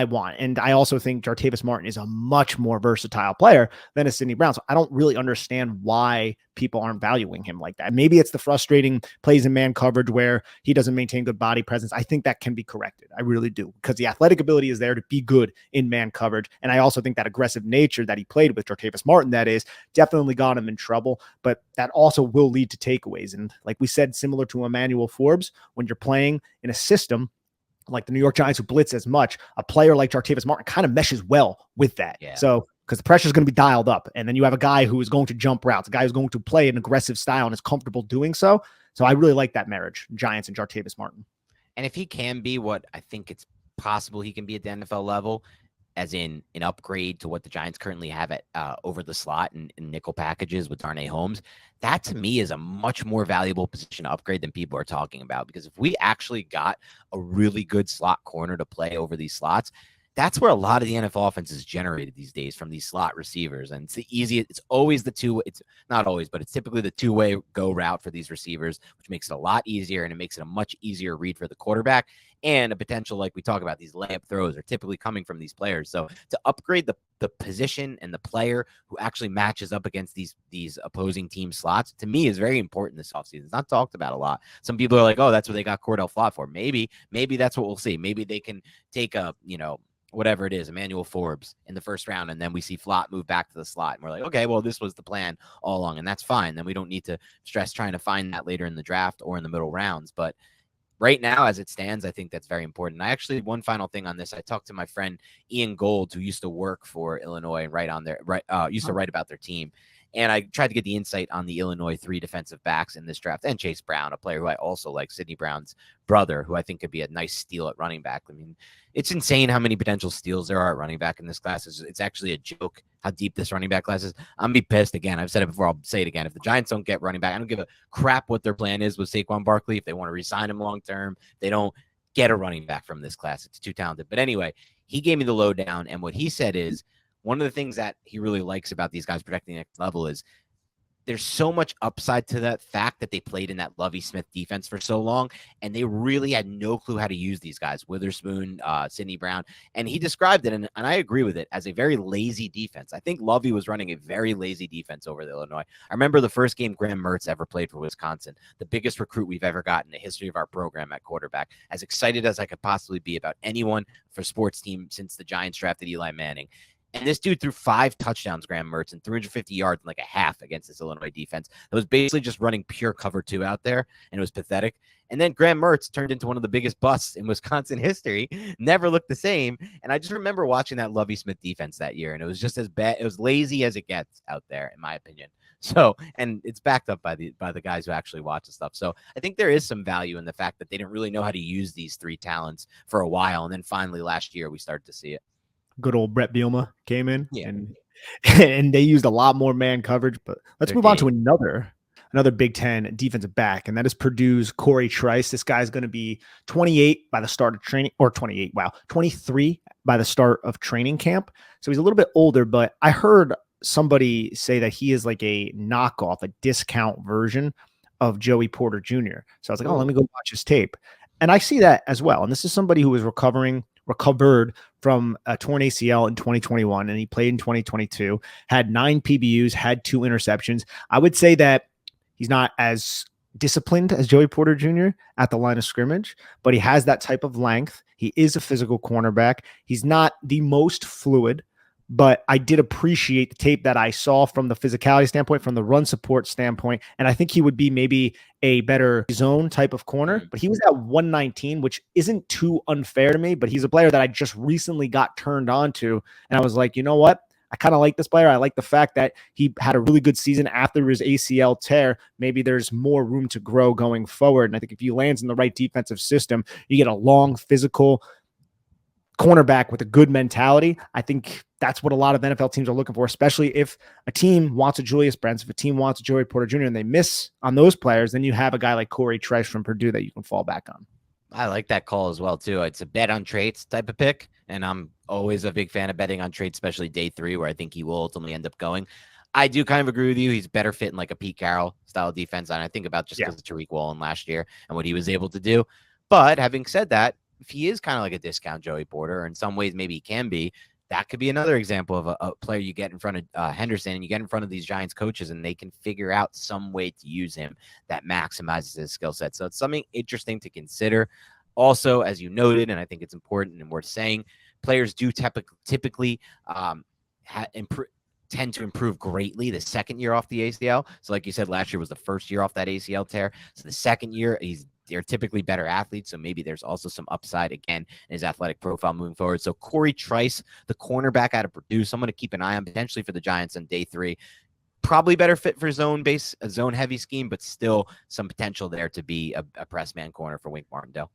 want. And I also think Jartavius Martin is a much more versatile player than a Sidney Brown. So I don't really understand why people aren't valuing him like that. Maybe it's the frustrating plays in man coverage where he doesn't maintain good body presence. I think that can be corrected. I really do, because the athletic ability is there to be good in man coverage. And I also think that aggressive nature that he played with Jartavius Martin, that is, definitely got him in trouble, but that also will lead to takeaways. And like we said, similar to Emmanuel Forbes, when you're playing in a system like the New York Giants who blitz as much, a player like Jartavius Martin kind of meshes well with that. Yeah. So, because the pressure is going to be dialed up, and then you have a guy who is going to jump routes, a guy who's going to play an aggressive style and is comfortable doing so. So I really like that marriage, Giants and Jartavius Martin. And if he can be what I think it's possible he can be at the NFL level, as in an upgrade to what the Giants currently have at over the slot and nickel packages with Darnay Holmes, that to me is a much more valuable position upgrade than people are talking about. Because if we actually got a really good slot corner to play over these slots, that's where a lot of the NFL offense is generated these days, from these slot receivers. And it's the easiest. It's always it's not always, but it's typically the two-way go route for these receivers, which makes it a lot easier, and it makes it a much easier read for the quarterback. And a potential, like we talk about, these layup throws are typically coming from these players. So to upgrade the position and the player who actually matches up against these opposing team slots, to me, is very important this offseason. It's not talked about a lot. Some people are like, oh, that's what they got Cordell Flott for. Maybe that's what we'll see. Maybe they can take whatever it is, Emmanuel Forbes in the first round, and then we see Flott move back to the slot, and we're like, okay, well, this was the plan all along, and that's fine. Then we don't need to stress trying to find that later in the draft or in the middle rounds. But right now, as it stands, I think that's very important. I actually, one final thing on this, I talked to my friend Ian Gold, who used to work for Illinois and used to write about their team. And I tried to get the insight on the Illinois 3 defensive backs in this draft, and Chase Brown, a player who I also like, Sidney Brown's brother, who I think could be a nice steal at running back. I mean, it's insane how many potential steals there are at running back in this class. It's actually a joke how deep this running back class is. I'm gonna be pissed again. I've said it before. I'll say it again. If the Giants don't get running back, I don't give a crap what their plan is with Saquon Barkley. If they want to resign him long term, they don't get a running back from this class. It's too talented. But anyway, he gave me the lowdown, and what he said is one of the things that he really likes about these guys protecting the next level is there's so much upside to that fact that they played in that Lovie Smith defense for so long, and they really had no clue how to use these guys, Witherspoon, Sidney Brown. And he described it, and I agree with it, as a very lazy defense. I think Lovie was running a very lazy defense over the Illinois. I remember the first game Graham Mertz ever played for Wisconsin, the biggest recruit we've ever got in the history of our program at quarterback. As excited as I could possibly be about anyone for sports team since the Giants drafted Eli Manning. And this dude threw 5 touchdowns, Graham Mertz, and 350 yards in like a half against this Illinois defense. It was basically just running pure cover 2 out there, and it was pathetic. And then Graham Mertz turned into one of the biggest busts in Wisconsin history, never looked the same. And I just remember watching that Lovie Smith defense that year, and it was just as bad. It was lazy as it gets out there, in my opinion. So, and it's backed up by the guys who actually watch the stuff. So I think there is some value in the fact that they didn't really know how to use these 3 talents for a while. And then finally last year, we started to see it. Good old Brett Bielema came in, and they used a lot more man coverage. But let's move on to another Big Ten defensive back, and that is Purdue's Corey Trice. This guy's going to be 28 by the start of training, or 23 by the start of training camp. So he's a little bit older, but I heard somebody say that he is like a knockoff, a discount version of Joey Porter Jr. So I was like, let me go watch his tape. And I see that as well. And this is somebody who is recovered from a torn ACL in 2021, and he played in 2022, had 9 PBUs, had 2 interceptions. I would say that he's not as disciplined as Joey Porter Jr. at the line of scrimmage, but he has that type of length. He is a physical cornerback. He's not the most fluid, but I did appreciate the tape that I saw from the physicality standpoint, from the run support standpoint, and I think he would be maybe a better zone type of corner, but he was at 119, which isn't too unfair to me, but he's a player that I just recently got turned on to, and I was like, you know what? I kind of like this player. I like the fact that he had a really good season after his ACL tear. Maybe there's more room to grow going forward, and I think if he lands in the right defensive system, you get a long, physical cornerback with a good mentality. I think that's what a lot of NFL teams are looking for, especially if a team wants a Julius Brents, if a team wants a Joey Porter Jr. and they miss on those players, then you have a guy like Corey Trice from Purdue that you can fall back on. I like that call as well, too. It's a bet on traits type of pick, and I'm always a big fan of betting on traits, especially day 3, where I think he will ultimately end up going. I do kind of agree with you. He's better fit in like a Pete Carroll style defense, and I think about just because of Tariq Woolen last year and what he was able to do. But having said that, if he is kind of like a discount Joey Porter, or in some ways maybe he can be, that could be another example of a player you get in front of Henderson, and you get in front of these Giants coaches, and they can figure out some way to use him that maximizes his skill set. So it's something interesting to consider. Also, as you noted, and I think it's important and worth saying, players do typically tend to improve greatly the second year off the ACL. So like you said, last year was the first year off that ACL tear. So the second year, they're typically better athletes, so maybe there's also some upside, again, in his athletic profile moving forward. So Corey Trice, the cornerback out of Purdue, someone to keep an eye on potentially for the Giants on day 3. Probably better fit for a zone-heavy scheme, but still some potential there to be a press man corner for Wink Martindale.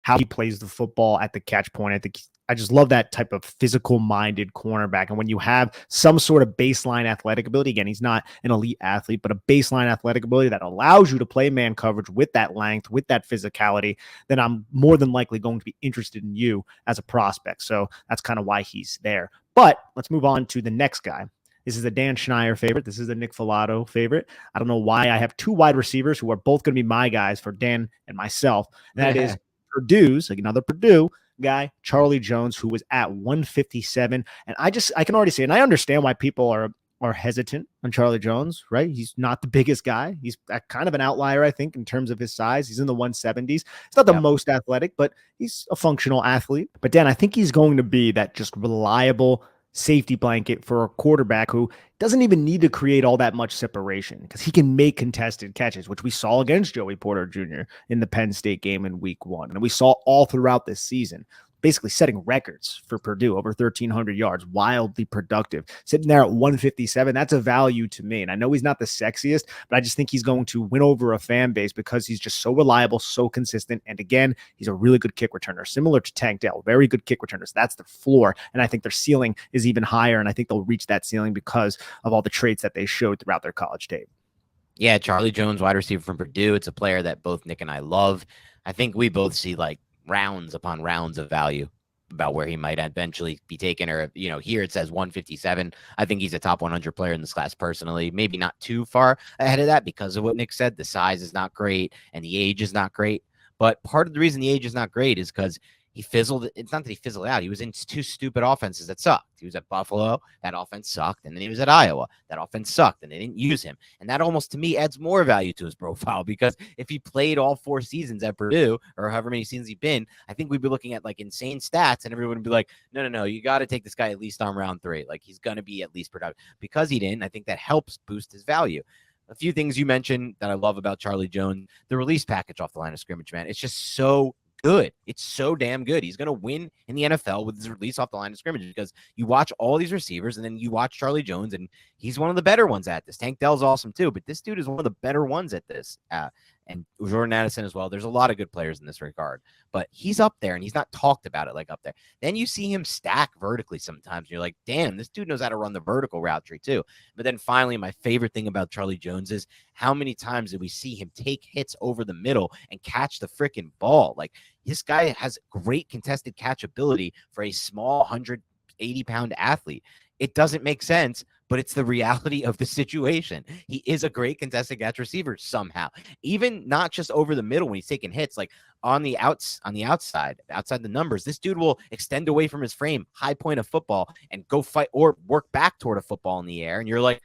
How he plays the football at the catch point. I just love that type of physical-minded cornerback. And when you have some sort of baseline athletic ability, again, he's not an elite athlete, but a baseline athletic ability that allows you to play man coverage with that length, with that physicality, then I'm more than likely going to be interested in you as a prospect. So that's kind of why he's there. But let's move on to the next guy. This is a Dan Schneier favorite. This is a Nick Falato favorite. I don't know why I have 2 wide receivers who are both going to be my guys for Dan and myself. And that is Purdue's, like another Purdue guy, Charlie Jones, who was at 157. And I can already say, and I understand why people are hesitant on Charlie Jones, right? He's not the biggest guy. He's kind of an outlier, I think, in terms of his size. He's in the 170s. He's not the most athletic, but he's a functional athlete. But Dan, I think he's going to be that just reliable safety blanket for a quarterback who doesn't even need to create all that much separation because he can make contested catches, which we saw against Joey Porter Jr. in the Penn State game in week 1. And we saw all throughout this season, basically setting records for Purdue, over 1,300 yards, wildly productive, sitting there at 157. That's a value to me. And I know he's not the sexiest, but I just think he's going to win over a fan base because he's just so reliable, so consistent. And again, he's a really good kick returner, similar to Tank Dell, very good kick returners. That's the floor. And I think their ceiling is even higher. And I think they'll reach that ceiling because of all the traits that they showed throughout their college tape. Yeah, Charlie Jones, wide receiver from Purdue. It's a player that both Nick and I love. I think we both see like rounds upon rounds of value about where he might eventually be taken, or, you know, here it says 157. I think he's a top 100 player in this class personally, maybe not too far ahead of that because of what Nick said. The size is not great and the age is not great. But part of the reason the age is not great is because he fizzled. It's not that he fizzled out. He was in 2 stupid offenses that sucked. He was at Buffalo. That offense sucked. And then he was at Iowa. That offense sucked. And they didn't use him. And that almost, to me, adds more value to his profile because if he played all 4 seasons at Purdue or however many seasons he's been, I think we'd be looking at like insane stats and everyone would be like, no, you got to take this guy at least on round 3. Like he's going to be at least productive. Because he didn't, I think that helps boost his value. A few things you mentioned that I love about Charlie Jones, the release package off the line of scrimmage, man. It's just so good. It's so damn good. He's going to win in the NFL with his release off the line of scrimmage because you watch all these receivers and then you watch Charlie Jones and he's one of the better ones at this. Tank Dell's awesome too, but this dude is one of the better ones at this. And Jordan Addison as well. There's a lot of good players in this regard, but he's up there and he's not talked about it like up there. Then you see him stack vertically sometimes. And you're like, damn, this dude knows how to run the vertical route tree too. But then finally, my favorite thing about Charlie Jones is how many times did we see him take hits over the middle and catch the freaking ball? Like this guy has great contested catch ability for a small 180-pound athlete. It doesn't make sense, but it's the reality of the situation. He is a great contested catch receiver somehow, even not just over the middle when he's taking hits, like on the outside the numbers. This dude will extend away from his frame, high point of football, and go fight or work back toward a football in the air. And you're like,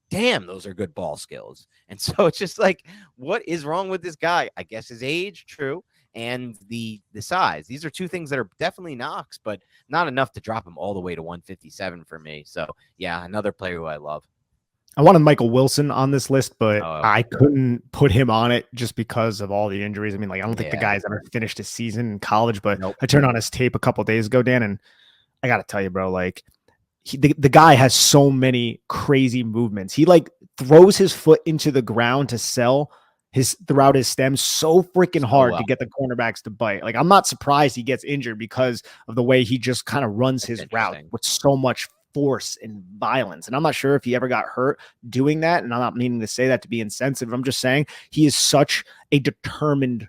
damn, those are good ball skills. And so it's just like, what is wrong with this guy? I guess his age, true, and the size. These are 2 things that are definitely knocks, but not enough to drop him all the way to 157 for me. So, yeah, another player who I love. I wanted Michael Wilson on this list, but I couldn't put him on it just because of all the injuries. I mean, like, I don't think the guy's ever finished his season in college, but I turned on his tape a couple of days ago, Dan, and I got to tell you, bro, like, the guy has so many crazy movements. He, like, throws his foot into the ground to sell throughout his stems so freaking hard to get the cornerbacks to bite. Like, I'm not surprised he gets injured because of the way he just kind of runs his route with so much force and violence. And I'm not sure if he ever got hurt doing that. And I'm not meaning to say that to be insensitive. I'm just saying he is such a determined,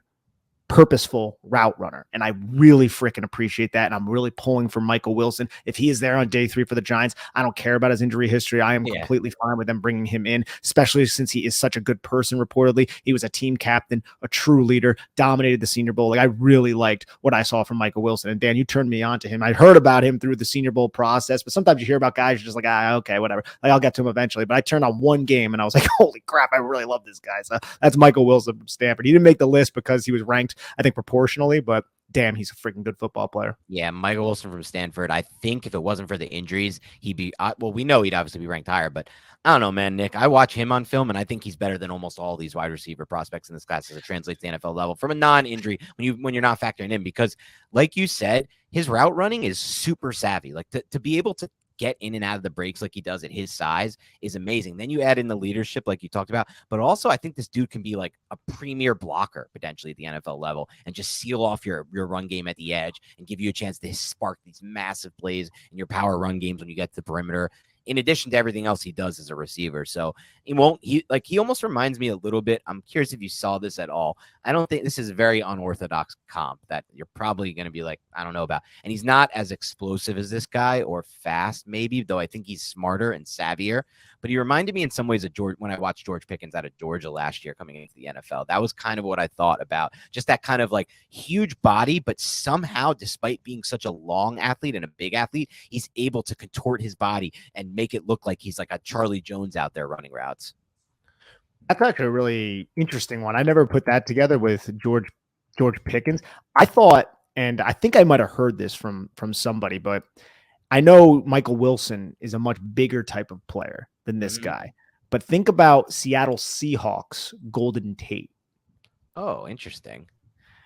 purposeful route runner. And I really freaking appreciate that. And I'm really pulling for Michael Wilson. If he is there on day 3 for the Giants, I don't care about his injury history. I am completely fine with them bringing him in, especially since he is such a good person. Reportedly, he was a team captain, a true leader, dominated the Senior Bowl. Like, I really liked what I saw from Michael Wilson. And Dan, you turned me on to him. I heard about him through the Senior Bowl process, but sometimes you hear about guys, you're just like, okay, whatever. Like, I'll get to him eventually. But I turned on one game and I was like, holy crap, I really love this guy. So that's Michael Wilson from Stanford. He didn't make the list because he was ranked, I think, proportionally, but damn, he's a freaking good football player. Yeah, Michael Wilson from Stanford. I think if it wasn't for the injuries, he'd be, well, we know he'd obviously be ranked higher, but I don't know, man, Nick. I watch him on film, and I think he's better than almost all these wide receiver prospects in this class as it translates to NFL level from a non-injury when you're not factoring in, because like you said, his route running is super savvy. Like to be able to get in and out of the breaks like he does at his size is amazing. Then you add in the leadership like you talked about, but also I think this dude can be like a premier blocker potentially at the NFL level and just seal off your run game at the edge and give you a chance to spark these massive plays in your power run games when you get to the perimeter, in addition to everything else he does as a receiver. So he almost reminds me a little bit. I'm curious if you saw this at all. I don't think this is a very unorthodox comp that you're probably going to be like, I don't know about. And he's not as explosive as this guy or fast, maybe, though I think he's smarter and savvier. But he reminded me in some ways of George when I watched George Pickens out of Georgia last year coming into the NFL. That was kind of what I thought about. Just that kind of like huge body, but somehow, despite being such a long athlete and a big athlete, he's able to contort his body and make it look like he's like a Charlie Jones out there running routes. That's actually a really interesting one. I never put that together with George Pickens. I thought, and I think I might have heard this from somebody, but I know Michael Wilson is a much bigger type of player than this guy, but think about Seattle Seahawks Golden Tate. Oh, interesting.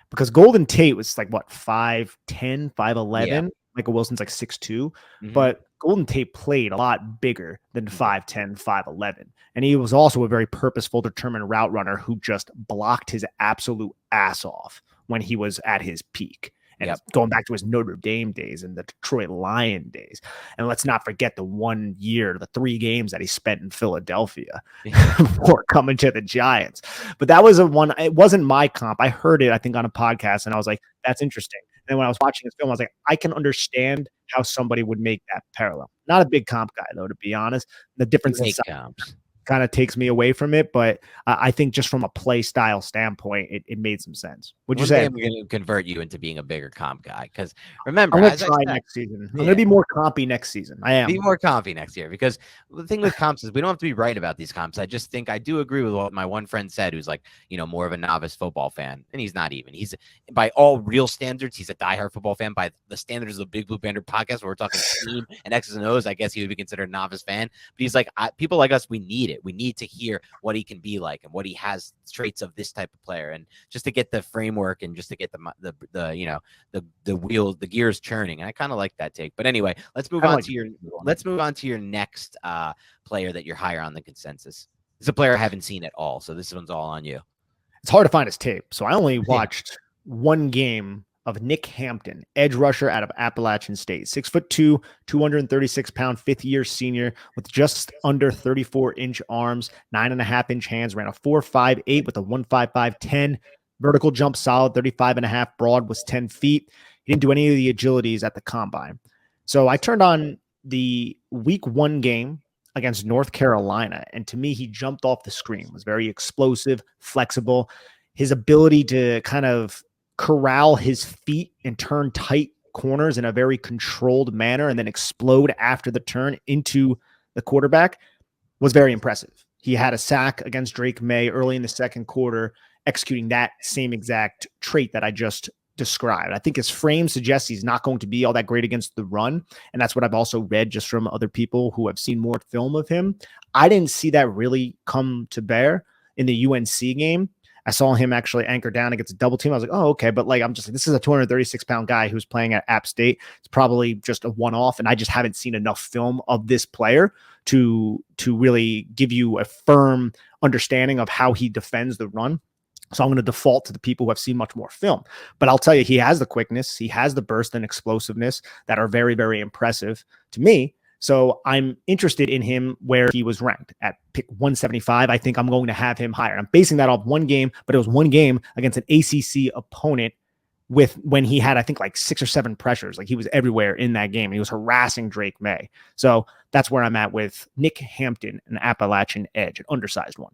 Because Golden Tate was like what 5'10", 5'11". Yeah. Michael Wilson's like 6'2", Mhm. but Golden Tate played a lot bigger than 5'10", 5'11". And he was also a very purposeful, determined route runner who just blocked his absolute ass off when he was at his peak. And going back to his Notre Dame days and the Detroit Lion days. And let's not forget the 1 year, the 3 games that he spent in Philadelphia before coming to the Giants. But that was it wasn't my comp. I heard it, I think, on a podcast, and I was like, that's interesting. And when I was watching his film, I was like, I can understand how somebody would make that parallel. Not a big comp guy, though, to be honest. The difference in size comps kind of takes me away from it, but I think just from a play style standpoint, it made some sense. Would you say I'm going to convert you into being a bigger comp guy? Because remember, I'm going to try next season. I'm going to be more compy next season. I am. Be more compy next year, because the thing with comps is we don't have to be right about these comps. I just think I do agree with what my one friend said, who's like, more of a novice football fan, and he's not even. He's, by all real standards, he's a diehard football fan. By the standards of the Big Blue Banner podcast, where we're talking team and X's and O's, I guess he would be considered a novice fan. But he's like, people like us, we need it. We need to hear what he can be like and what he has traits of this type of player, and just to get the framework and just to get the wheels, the gears churning. And I kind of like that take. But anyway, let's move on to your next player that you're higher on the consensus. It's a player I haven't seen at all, so this one's all on you. It's hard to find his tape, so I only watched one game of Nick Hampton, edge rusher out of Appalachian State. 6'2", 236-pound, fifth-year senior with just under 34-inch arms, 9.5-inch hands, ran a 4.58 with a 1.55-10. Vertical jump solid, 35.5. Broad was 10 feet. He didn't do any of the agilities at the combine. So I turned on the week 1 game against North Carolina, and to me, he jumped off the screen, was very explosive, flexible. His ability to kind of corral his feet and turn tight corners in a very controlled manner and then explode after the turn into the quarterback was very impressive. He had a sack against Drake May early in the second quarter, executing that same exact trait that I just described. I think his frame suggests he's not going to be all that great against the run. And that's what I've also read just from other people who have seen more film of him. I didn't see that really come to bear in the UNC game. I saw him actually anchor down against a double team. I was like, oh, okay. But I'm just like, this is a 236-pound guy who's playing at App State. It's probably just a one-off. And I just haven't seen enough film of this player to really give you a firm understanding of how he defends the run. So I'm going to default to the people who have seen much more film. But I'll tell you, he has the quickness. He has the burst and explosiveness that are very, very impressive to me. So I'm interested in him where he was ranked at pick 175. I think I'm going to have him higher. I'm basing that off one game, but it was one game against an ACC opponent when he had, I think, like 6 or 7 pressures. He was everywhere in that game, and he was harassing Drake May. So that's where I'm at with Nick Hampton, an Appalachian edge, an undersized one.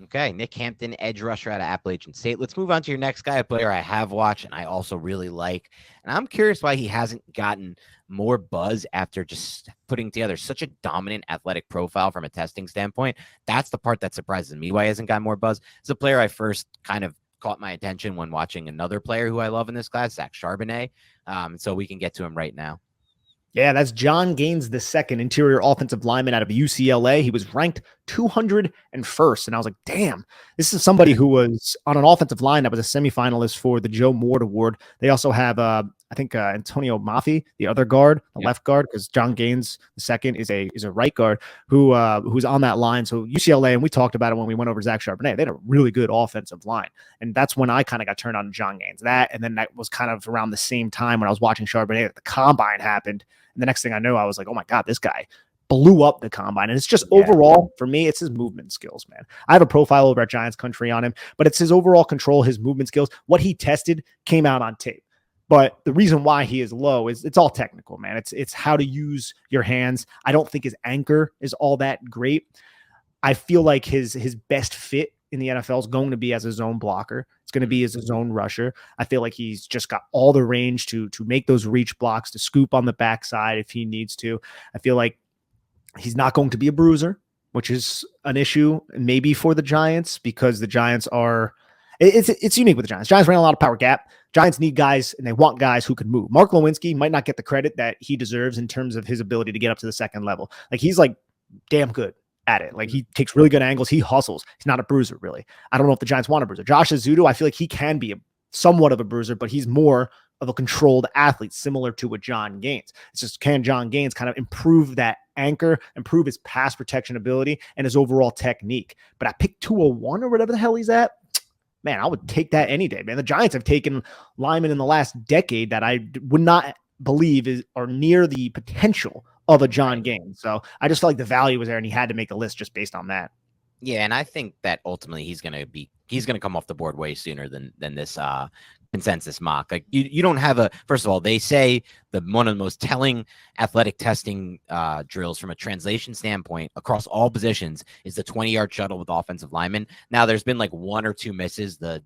Okay, Nick Hampton, edge rusher out of Appalachian State. Let's move on to your next guy, a player I have watched and I also really like. And I'm curious why he hasn't gotten more buzz after just putting together such a dominant athletic profile from a testing standpoint. That's the part that surprises me why he hasn't gotten more buzz. It's a player I first kind of caught my attention when watching another player who I love in this class, Zach Charbonnet. So we can get to him right now. Yeah, that's John Gaines II, interior offensive lineman out of UCLA. He was ranked 201st, and I was like, damn, this is somebody who was on an offensive line that was a semifinalist for the Joe Moore Award. They also have, I think, Antonio Mafi, the other guard, the left guard, because John Gaines II is a right guard who's on that line. So UCLA, and we talked about it when we went over Zach Charbonnet, they had a really good offensive line, and that's when I kind of got turned on to John Gaines. And then that was kind of around the same time when I was watching Charbonnet that the combine happened. And the next thing I know, I was like, oh my God, this guy blew up the combine. And it's just overall, for me, it's his movement skills, man. I have a profile over at Giants Country on him, but it's his overall control, his movement skills. What he tested came out on tape. But the reason why he is low is it's all technical, man. It's how to use your hands. I don't think his anchor is all that great. I feel like his best fit in the NFL is going to be as a zone blocker. It's going to be as a zone rusher. I feel like he's just got all the range to make those reach blocks, to scoop on the backside if he needs to. I feel like he's not going to be a bruiser, which is an issue maybe for the Giants, because the Giants are – it's unique with the Giants. Giants ran a lot of power gap. Giants need guys and they want guys who can move. Mark Lewinsky might not get the credit that he deserves in terms of his ability to get up to the second level. Like he's like damn good at it. Like he takes really good angles. He hustles. He's not a bruiser really. I don't know if the Giants want a bruiser. Josh Azudu, I feel like he can be somewhat of a bruiser, but he's more of a controlled athlete, similar to what John Gaines. It's just, can John Gaines kind of improve that anchor, improve his pass protection ability and his overall technique? But I picked 201 or whatever the hell he's at. Man, I would take that any day, man. The Giants have taken linemen in the last decade that I would not believe are near the potential of a John Gaines. So I just felt like the value was there and he had to make a list just based on that. Yeah, and I think that ultimately he's gonna come off the board way sooner than this consensus mock. Like you don't have first of all, they say one of the most telling athletic testing drills from a translation standpoint across all positions is the 20-yard shuttle with offensive linemen. Now there's been like one or two misses. The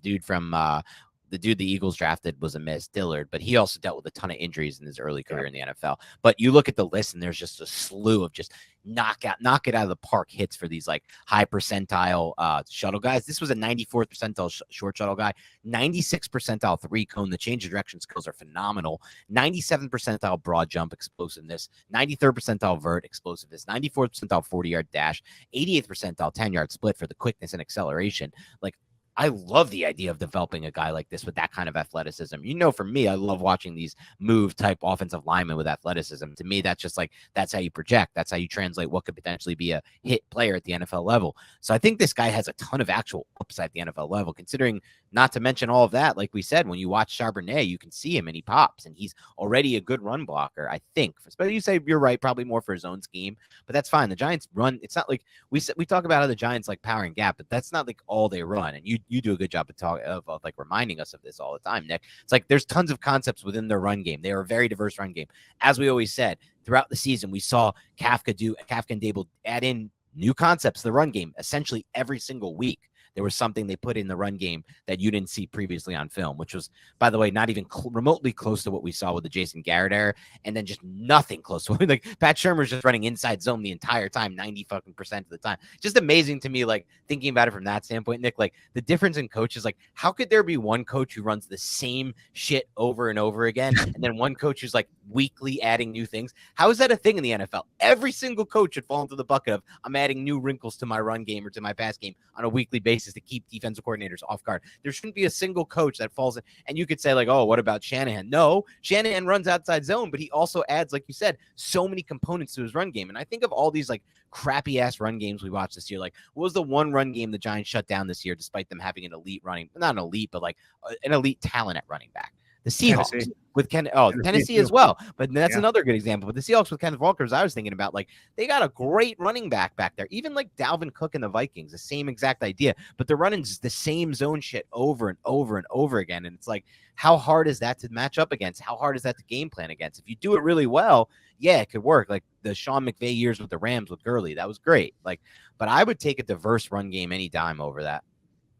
dude the Eagles drafted was a miss, Dillard, but he also dealt with a ton of injuries in his early career in the NFL. But you look at the list and there's just a slew of just knock it out of the park hits for these like high percentile shuttle guys. This was a 94th percentile short shuttle guy, 96 percentile 3-cone. The change of direction skills are phenomenal. 97 percentile broad jump explosiveness, 93rd percentile vert explosiveness, 94th percentile 40-yard dash, 88th percentile 10-yard split for the quickness and acceleration. Like, I love the idea of developing a guy like this with that kind of athleticism. You know, for me, I love watching these move type offensive linemen with athleticism. To me, that's just like, that's how you project. That's how you translate what could potentially be a hit player at the NFL level. So I think this guy has a ton of actual upside at the NFL level, considering, not to mention all of that, like we said, when you watch Charbonnet, you can see him and he pops and he's already a good run blocker, I think. But you say you're right, probably more for his own scheme, but that's fine. The Giants run. It's not like we talk about how the Giants like power and gap, but that's not like all they run. And you do a good job of like reminding us of this all the time, Nick. It's like there's tons of concepts within their run game. They are a very diverse run game. As we always said, throughout the season, we saw Kafka and Dable add in new concepts to the run game essentially every single week. There was something they put in the run game that you didn't see previously on film, which was, by the way, not even remotely close to what we saw with the Jason Garrett era, and then just nothing close to it. Like Pat Shurmur's just running inside zone the entire time, 90% of the time. Just amazing to me, like thinking about it from that standpoint, Nick. Like the difference in coaches, like how could there be one coach who runs the same shit over and over again, and then one coach who's like weekly adding new things? How is that a thing in the NFL? Every single coach should fall into the bucket of, I'm adding new wrinkles to my run game or to my pass game on a weekly basis to keep defensive coordinators off guard. There shouldn't be a single coach that falls in. And you could say like, oh, what about Shanahan? No, Shanahan runs outside zone, but he also adds, like you said, so many components to his run game. And I think of all these like crappy ass run games we watched this year. Like, what was the one run game the Giants shut down this year, despite them having an elite running, not an elite, but like an elite talent at running back? The Seahawks with Tennessee as well. But that's another good example. But the Seahawks with Kenneth Walker, I was thinking about, like, they got a great running back there. Even like Dalvin Cook and the Vikings, the same exact idea. But they're running the same zone shit over and over and over again. And it's like, how hard is that to match up against? How hard is that to game plan against? If you do it really well, yeah, it could work. Like the Sean McVay years with the Rams with Gurley, that was great. Like, but I would take a diverse run game any dime over that.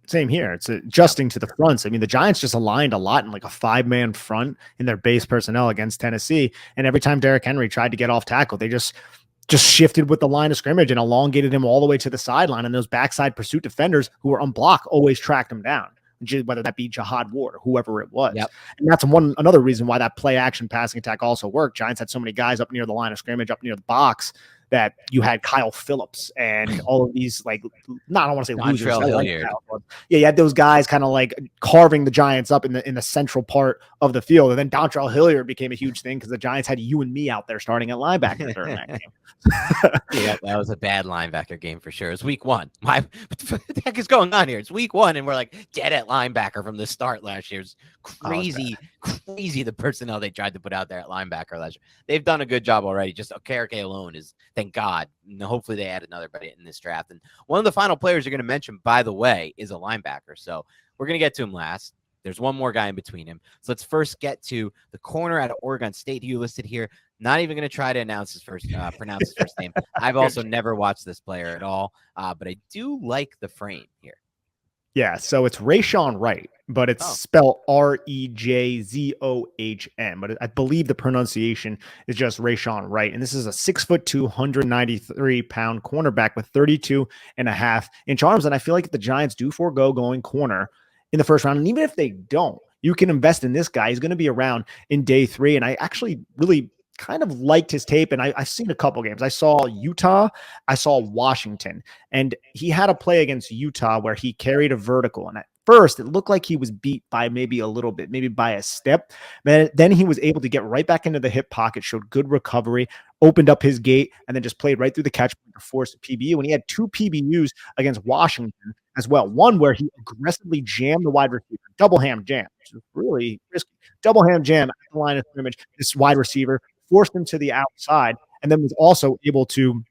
Same here. It's adjusting to the fronts. I mean, the Giants just aligned a lot in like a 5-man front in their base personnel against Tennessee. And every time Derrick Henry tried to get off tackle, they just shifted with the line of scrimmage and elongated him all the way to the sideline. And those backside pursuit defenders who were unblocked always tracked him down, whether that be Jihad Ward or whoever it was. Yep. And that's another reason why that play action passing attack also worked. Giants had so many guys up near the line of scrimmage, up near the box, that you had Kyle Phillips and all of these, like, I don't want to say losers. Yeah, you had those guys kind of like carving the Giants up in the central part of the field. And then Dontrell Hilliard became a huge thing because the Giants had you and me out there starting at linebacker during that game. Yeah, that was a bad linebacker game for sure. It's week one. What the heck is going on here? It's week one, and we're like dead at linebacker from the start last year. It's crazy the personnel they tried to put out there at linebacker last year. They've done a good job already. Just Okereke alone is, thank God. And hopefully they add another in this draft. And one of the final players you're going to mention, by the way, is a linebacker. So we're going to get to him last. There's one more guy in between him. So let's first get to the corner out of Oregon State who you listed here. Not even going to try to pronounce his first name. I've also never watched this player at all, but I do like the frame here. Yeah, so it's Rayshawn Wright, but it's spelled Rejzohn. But I believe the pronunciation is just Rayshawn Wright. And this is a 6'2", 193-pound cornerback with 32.5-inch arms. And I feel like if the Giants do forego going corner in the first round, and even if they don't, You can invest in this guy. He's going to be around in day 3. And I actually really kind of liked his tape. And I've seen a couple games. I saw Utah. I saw Washington. And he had a play against Utah where he carried a vertical. And at first, it looked like he was beat by maybe a little bit, maybe by a step. Then he was able to get right back into the hip pocket, showed good recovery, opened up his gate, and then just played right through the catch point to force a PBU. And he had 2 PBUs against Washington as well. One where he aggressively jammed the wide receiver, double ham jam, which is really risky. Double ham jam at the line of scrimmage. This wide receiver forced him to the outside, and then was also able to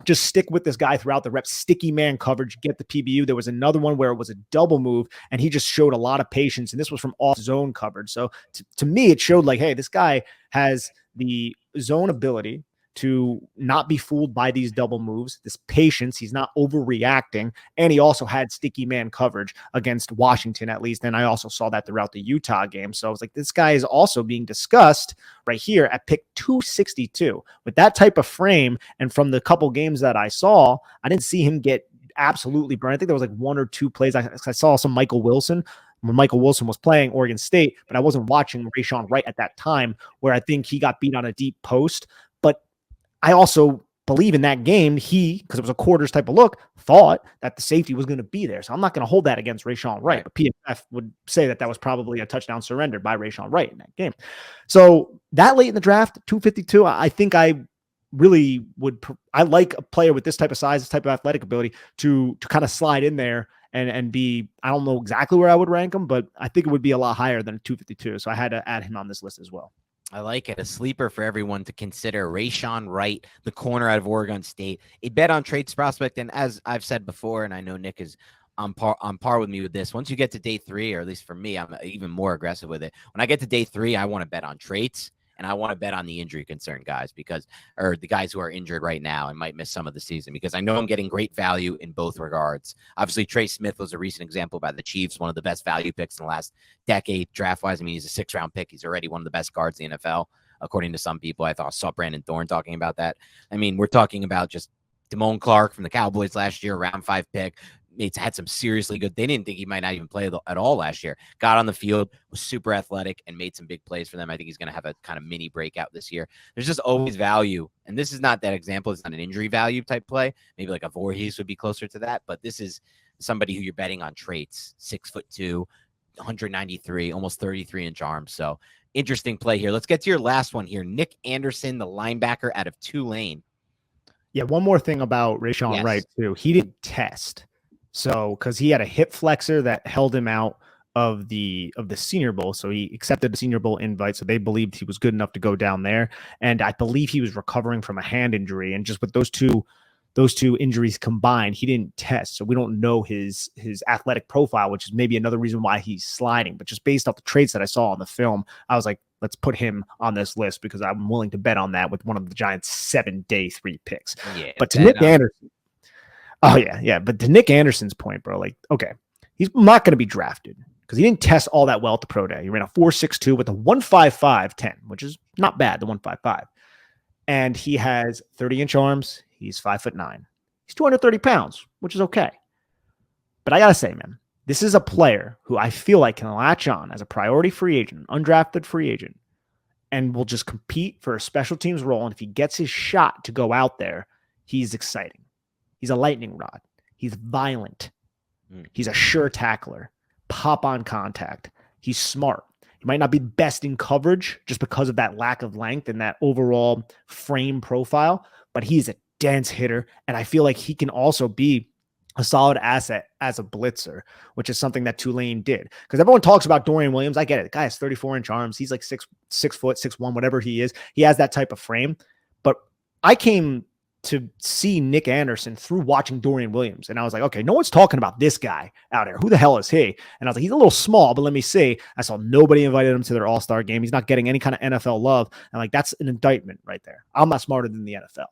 just stick with this guy throughout the reps, sticky man coverage, get the PBU. There was another one where it was a double move, and he just showed a lot of patience, and this was from off zone coverage. So to me, it showed like, hey, this guy has the zone ability to not be fooled by these double moves, this patience. He's not overreacting. And he also had sticky man coverage against Washington, at least. And I also saw that throughout the Utah game. So I was like, this guy is also being discussed right here at pick 262 with that type of frame. And from the couple games that I saw, I didn't see him get absolutely burned. I think there was like 1 or 2 plays. I saw some Michael Wilson when Michael Wilson was playing Oregon State, but I wasn't watching Rayshawn Wright at that time, where I think he got beat on a deep post. But I also believe in that game, because it was a quarters type of look, thought that the safety was going to be there. So I'm not going to hold that against Rayshawn Wright. But PFF would say that was probably a touchdown surrender by Rayshawn Wright in that game. So that late in the draft, 252, I think I really would. I like a player with this type of size, this type of athletic ability to kind of slide in there and be. I don't know exactly where I would rank him, but I think it would be a lot higher than 252. So I had to add him on this list as well. I like it. A sleeper for everyone to consider. Rayshawn Wright, the corner out of Oregon State, a bet on traits prospect. And as I've said before, and I know Nick is on par with me with this, once you get to day 3, or at least for me, I'm even more aggressive with it. When I get to day 3, I want to bet on traits. And I want to bet on the injury concern guys, or the guys who are injured right now and might miss some of the season, because I know I'm getting great value in both regards. Obviously, Trice Smith was a recent example by the Chiefs, one of the best value picks in the last decade draft-wise. I mean, he's a 6th-round pick. He's already one of the best guards in the NFL, according to some people. I saw Brandon Thorne talking about that. I mean, we're talking about just Damone Clark from the Cowboys last year, round 5 pick. It's had some seriously good. They didn't think he might not even play at all last year. Got on the field, was super athletic, and made some big plays for them. I think he's going to have a kind of mini breakout this year. There's just always value, and this is not that example. It's not an injury value type play. Maybe like a Voorhees would be closer to that, but this is somebody who you're betting on traits. 6'2", 193, almost 33-inch arms. So interesting play here. Let's get to your last one here. Nick Anderson, the linebacker out of Tulane. Yeah, one more thing about Rayshawn Wright too. He didn't test. So, because he had a hip flexor that held him out of the Senior Bowl, so he accepted the Senior Bowl invite. So they believed he was good enough to go down there, and I believe he was recovering from a hand injury. And just with those two injuries combined, he didn't test, so we don't know his athletic profile, which is maybe another reason why he's sliding. But just based off the traits that I saw on the film, I was like, let's put him on this list because I'm willing to bet on that with one of the Giants' 7 day 3 picks. Yeah, but to Nick Anderson. Oh, yeah. But to Nick Anderson's point, bro, like, okay, he's not going to be drafted because he didn't test all that well at the pro day. He ran a 4.62 with a 1.55.10, which is not bad, the 1.55. And he has 30-inch arms. He's 5'9". He's 230 pounds, which is okay. But I got to say, man, this is a player who I feel like can latch on as a priority free agent, undrafted free agent, and will just compete for a special teams role. And if he gets his shot to go out there, he's exciting. He's a lightning rod. He's violent. He's a sure tackler. Pop on contact. He's smart. He might not be best in coverage just because of that lack of length and that overall frame profile, but he's a dense hitter. And I feel like he can also be a solid asset as a blitzer, which is something that Tulane did. Because everyone talks about Dorian Williams. I get it. The guy has 34-inch arms. He's like 6 foot, 6'1", whatever he is. He has that type of frame. But I came to see Nick Anderson through watching Dorian Williams. And I was like, okay, no one's talking about this guy out there. Who the hell is he? And I was like, he's a little small, but let me see. I saw nobody invited him to their all-star game. He's not getting any kind of NFL love. And like, that's an indictment right there. I'm not smarter than the NFL,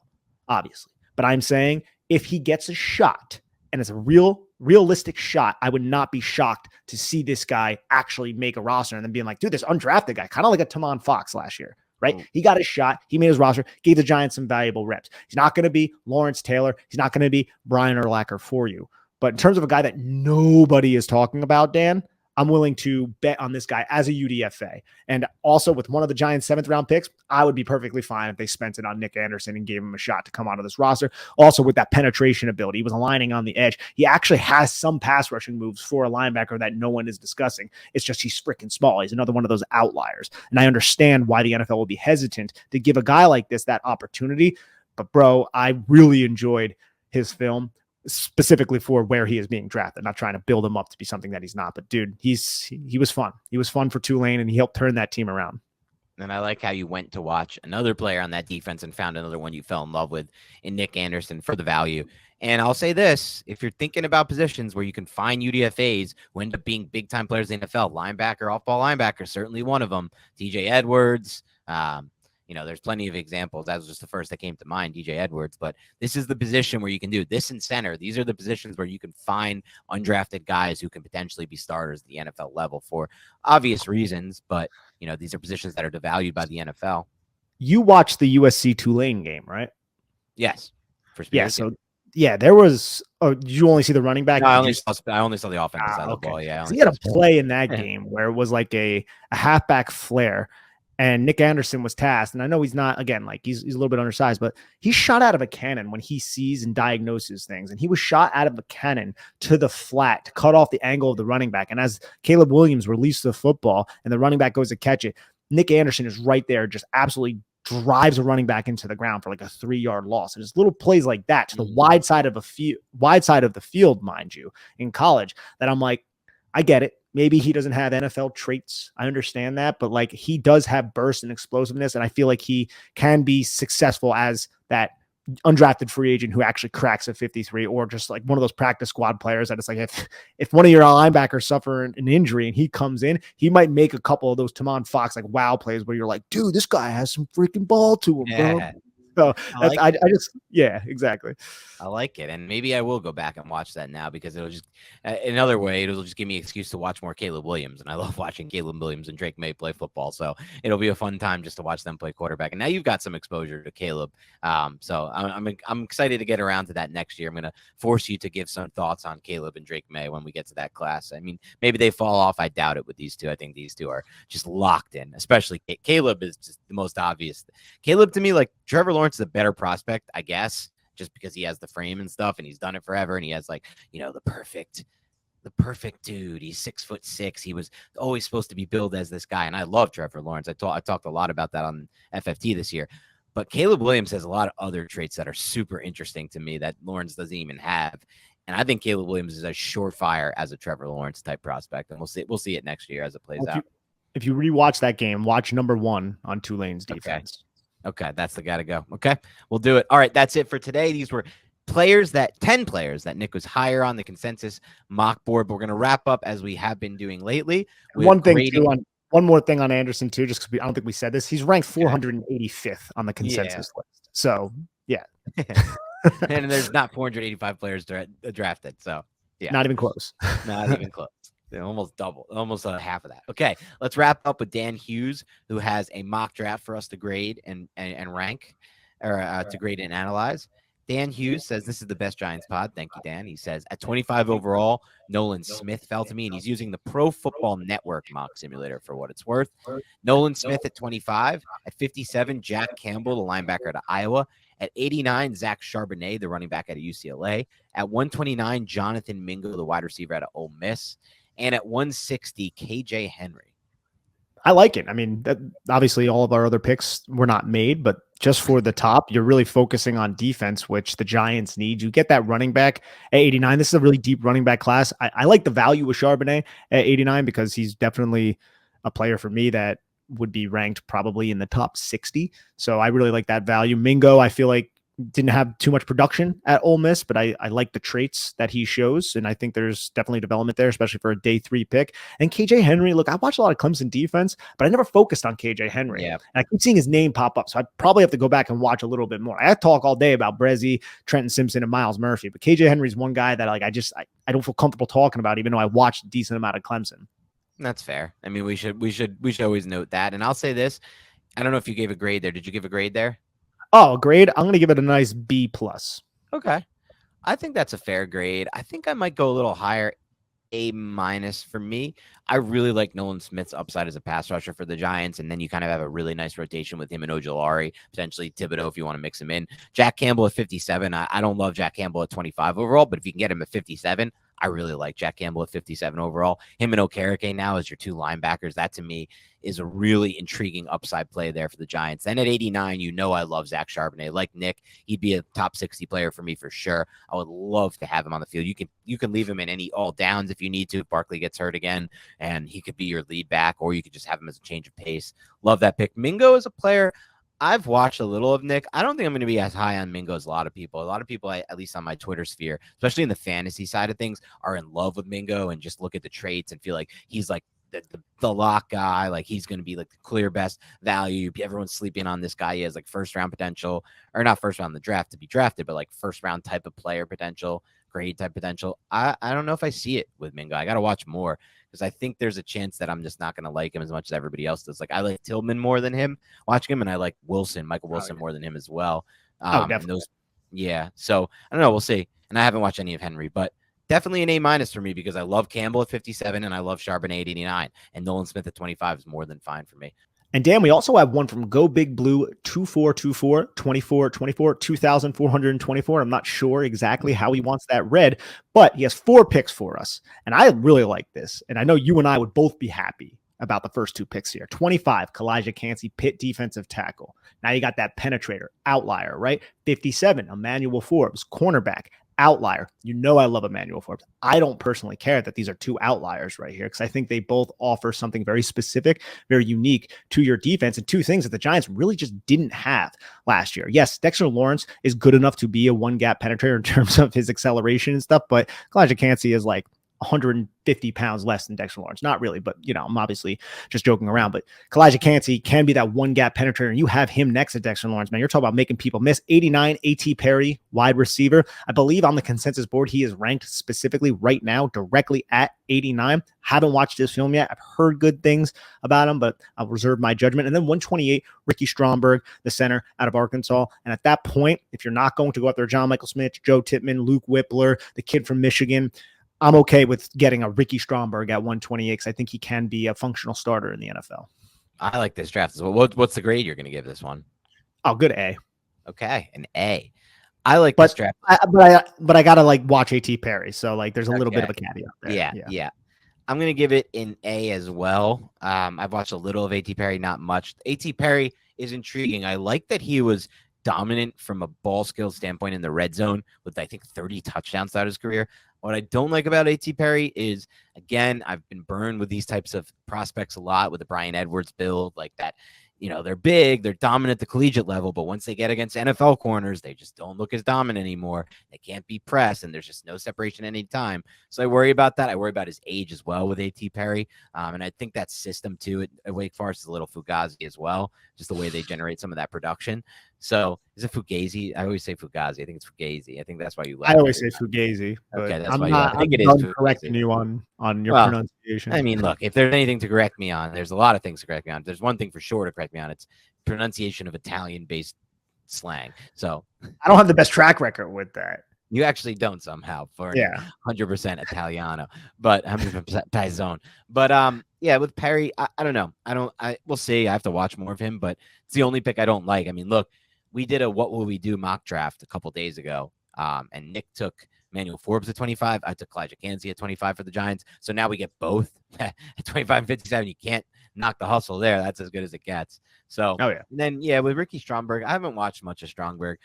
obviously. But I'm saying if he gets a shot and it's a realistic shot, I would not be shocked to see this guy actually make a roster and then being like, dude, this undrafted guy, kind of like a Tamon Fox last year. Right? He got his shot. He made his roster, gave the Giants some valuable reps. He's not going to be Lawrence Taylor. He's not going to be Brian Urlacher for you. But in terms of a guy that nobody is talking about, Dan, I'm willing to bet on this guy as a UDFA. And also with one of the Giants' 7th-round picks, I would be perfectly fine if they spent it on Nick Anderson and gave him a shot to come onto this roster. Also with that penetration ability, he was aligning on the edge. He actually has some pass rushing moves for a linebacker that no one is discussing. It's just he's freaking small. He's another one of those outliers. And I understand why the NFL will be hesitant to give a guy like this that opportunity. But bro, I really enjoyed his film, specifically for where he is being drafted. Not trying to build him up to be something that he's not, but dude, he was fun. He was fun for Tulane, and he helped turn that team around. And I like how you went to watch another player on that defense and found another one you fell in love with in Nick Anderson for the value. And I'll say this, if you're thinking about positions where you can find UDFAs who end up being big-time players in the NFL, linebacker, off-ball linebacker, certainly one of them, TJ Edwards, there's plenty of examples. That was just the first that came to mind, DJ Edwards. But this is the position where you can do this in center. These are the positions where you can find undrafted guys who can potentially be starters at the NFL level for obvious reasons. But, these are positions that are devalued by the NFL. You watched the USC Tulane game, right? Yes. For Spears, yeah. So, yeah, there was. Oh, did you only see the running back? No, I only saw the offensive side of the ball. Yeah. So he had a play in that game where it was like a halfback flare. And Nick Anderson was tasked, and I know he's not, again, like he's a little bit undersized, but he's shot out of a cannon when he sees and diagnoses things. And he was shot out of a cannon to the flat to cut off the angle of the running back. And as Caleb Williams released the football and the running back goes to catch it, Nick Anderson is right there, just absolutely drives a running back into the ground for like a 3-yard loss. And just little plays like that to the wide side of the field, mind you, in college, that I'm like, I get it. Maybe he doesn't have NFL traits. I understand that, but like he does have burst and explosiveness. And I feel like he can be successful as that undrafted free agent who actually cracks a 53, or just like one of those practice squad players that it's like, if one of your linebackers suffer an injury and he comes in, he might make a couple of those Tamon Fox, like wow plays where you're like, dude, this guy has some freaking ball to him, bro. So I just, yeah, exactly. I like it. And maybe I will go back and watch that now because it'll just, another way, it'll just give me an excuse to watch more Caleb Williams. And I love watching Caleb Williams and Drake May play football. So it'll be a fun time just to watch them play quarterback. And now you've got some exposure to Caleb. So I'm excited to get around to that next year. I'm going to force you to give some thoughts on Caleb and Drake May when we get to that class. I mean, maybe they fall off. I doubt it with these two. I think these two are just locked in, especially Caleb is just the most obvious. Caleb, to me, like Trevor Lawrence is a better prospect, I guess, just because he has the frame and stuff and he's done it forever. And he has like, the perfect dude. He's 6'6". He was always supposed to be billed as this guy. And I love Trevor Lawrence. I talked a lot about that on FFT this year, but Caleb Williams has a lot of other traits that are super interesting to me that Lawrence doesn't even have. And I think Caleb Williams is a surefire as a Trevor Lawrence type prospect. And we'll see it next year as it plays out. If you rewatch that game, watch number 1 on Tulane's defense. Okay, that's the guy to go. Okay, we'll do it. All right, that's it for today. These were 10 players that Nick was higher on the consensus mock board. But we're going to wrap up as we have been doing lately. One more thing on Anderson too, just because I don't think we said this. He's ranked 485th on the consensus list. So yeah, and there's not 485 players drafted. So yeah, not even close. Not even close. Almost double, almost half of that. Okay, let's wrap up with Dan Hughes, who has a mock draft for us to grade and rank, or to grade and analyze. Dan Hughes says this is the best Giants pod. Thank you, Dan. He says at 25 overall, Nolan Smith fell to me, and he's using the Pro Football Network mock simulator for what it's worth. Nolan Smith at 25. At 57, Jack Campbell, the linebacker at Iowa. At 89, Zach Charbonnet, the running back at UCLA. At 129, Jonathan Mingo, the wide receiver at Ole Miss. And at 160, KJ Henry. I like it. I mean, obviously all of our other picks were not made, but just for the top, you're really focusing on defense, which the Giants need. You get that running back at 89. This is a really deep running back class. I like the value of Charbonnet at 89 because he's definitely a player for me that would be ranked probably in the top 60. So I really like that value. Mingo, I feel like didn't have too much production at Ole Miss, but I like the traits that he shows. And I think there's definitely development there, especially for a day 3 pick. And KJ Henry, look, I watched a lot of Clemson defense, but I never focused on KJ Henry. Yeah. And I keep seeing his name pop up. So I probably have to go back and watch a little bit more. I talk all day about Brezzy, Trenton Simpson, and Miles Murphy, but KJ Henry's one guy that I don't feel comfortable talking about, even though I watched a decent amount of Clemson. That's fair. I mean, we should always note that. And I'll say this, I don't know if you gave a grade there. Did you give a grade there? Oh, grade. I'm going to give it a nice B+. Okay. I think that's a fair grade. I think I might go a little higher. A- for me. I really like Nolan Smith's upside as a pass rusher for the Giants, and then you kind of have a really nice rotation with him and Ojulari, potentially Thibodeau if you want to mix him in. Jack Campbell at 57. I don't love Jack Campbell at 25 overall, but if you can get him at 57, I really like Jack Campbell at 57 overall. Him and Okereke now as your two linebackers. That to me is a really intriguing upside play there for the Giants. Then at 89, I love Zach Charbonnet. Like Nick, he'd be a top 60 player for me for sure. I would love to have him on the field. You can leave him in any all downs if you need to. If Barkley gets hurt again, and he could be your lead back, or you could just have him as a change of pace. Love that pick. Mingo is a player I've watched a little of, Nick. I don't think I'm going to be as high on Mingo as a lot of people. A lot of people, at least on my Twitter sphere, especially in the fantasy side of things, are in love with Mingo and just look at the traits and feel like he's like the lock guy. Like he's going to be like the clear best value. Everyone's sleeping on this guy. He has like first round potential, or not first round in the draft to be drafted, but like first round type of player potential, grade type potential. I don't know if I see it with Mingo. I got to watch more, because I think there's a chance that I'm just not going to like him as much as everybody else does. Like I like Tillman more than him watching him, and I like Michael Wilson more than him as well. Definitely. So I don't know. We'll see. And I haven't watched any of Henry, but definitely an A- for me, because I love Campbell at 57 and I love Charbonnet at 89, and Nolan Smith at 25 is more than fine for me. And Dan, we also have one from Go Big Blue 2424 2424 2424. I'm not sure exactly how he wants that read, but he has 4 picks for us. And I really like this. And I know you and I would both be happy about the first 2 picks here. 25, Kalijah Cansey, Pitt defensive tackle. Now you got that penetrator, outlier, right? 57, Emmanuel Forbes, cornerback, outlier. I love Emmanuel Forbes. I don't personally care that these are 2 outliers right here, because I think they both offer something very specific, very unique to your defense, and 2 things that the Giants really just didn't have last year. Yes, Dexter Lawrence is good enough to be a one-gap penetrator in terms of his acceleration and stuff, but Kalijah Cansey is like 150 pounds less than Dexter Lawrence. Not really, but I'm obviously just joking around. But Kalijah Cansey can be that one gap penetrator, and you have him next to Dexter Lawrence, man. You're talking about making people miss. 89, A.T. Perry, wide receiver. I believe on the consensus board, he is ranked specifically right now directly at 89. Haven't watched this film yet. I've heard good things about him, but I'll reserve my judgment. And then 128, Ricky Stromberg, the center out of Arkansas. And at that point, if you're not going to go out there, John Michael Smith, Joe Tippmann, Luke Whippler, the kid from Michigan, I'm okay with getting a Ricky Stromberg at 128, because I think he can be a functional starter in the NFL. I like this draft as well. What's the grade you're going to give this one? Oh, good A. Okay, an A. I like this draft. But I got to like watch A.T. Perry. So like there's a little bit of a caveat there. Yeah. I'm going to give it an A as well. I've watched a little of A.T. Perry, not much. A.T. Perry is intriguing. I like that he was dominant from a ball skill standpoint in the red zone with, I think, 30 touchdowns throughout his career. What I don't like about A.T. Perry is, again, I've been burned with these types of prospects a lot with the Brian Edwards build, like that. They're big, they're dominant at the collegiate level, but once they get against NFL corners, they just don't look as dominant anymore. They can't be pressed, and there's just no separation any time. So I worry about that. I worry about his age as well with A.T. Perry. And I think that system, too, at Wake Forest is a little Fugazi as well, just the way they generate some of that production. So is it Fugazi? I always say Fugazi. I think it's Fugazi. I think that's why you laugh. I always say Fugazi. Okay, that's I'm why not, I think it is Fugazi. Correcting you on your pronunciation. I mean, look, if there's anything to correct me on, there's a lot of things to correct me on. There's one thing for sure to correct me on. It's pronunciation of Italian-based slang. So I don't have the best track record with that. You actually don't somehow for 100% Italiano, but 100% Paisone. But with Perry, I don't know. We'll see. I have to watch more of him, but it's the only pick I don't like. I mean, look, we did a What Will We Do mock draft a couple days ago, and Nick took Emmanuel Forbes at 25. I took Kalijah Cansey at 25 for the Giants. So now we get both at 25 and 57. You can't knock the hustle there. That's as good as it gets. So then with Ricky Stromberg, I haven't watched much of Stromberg.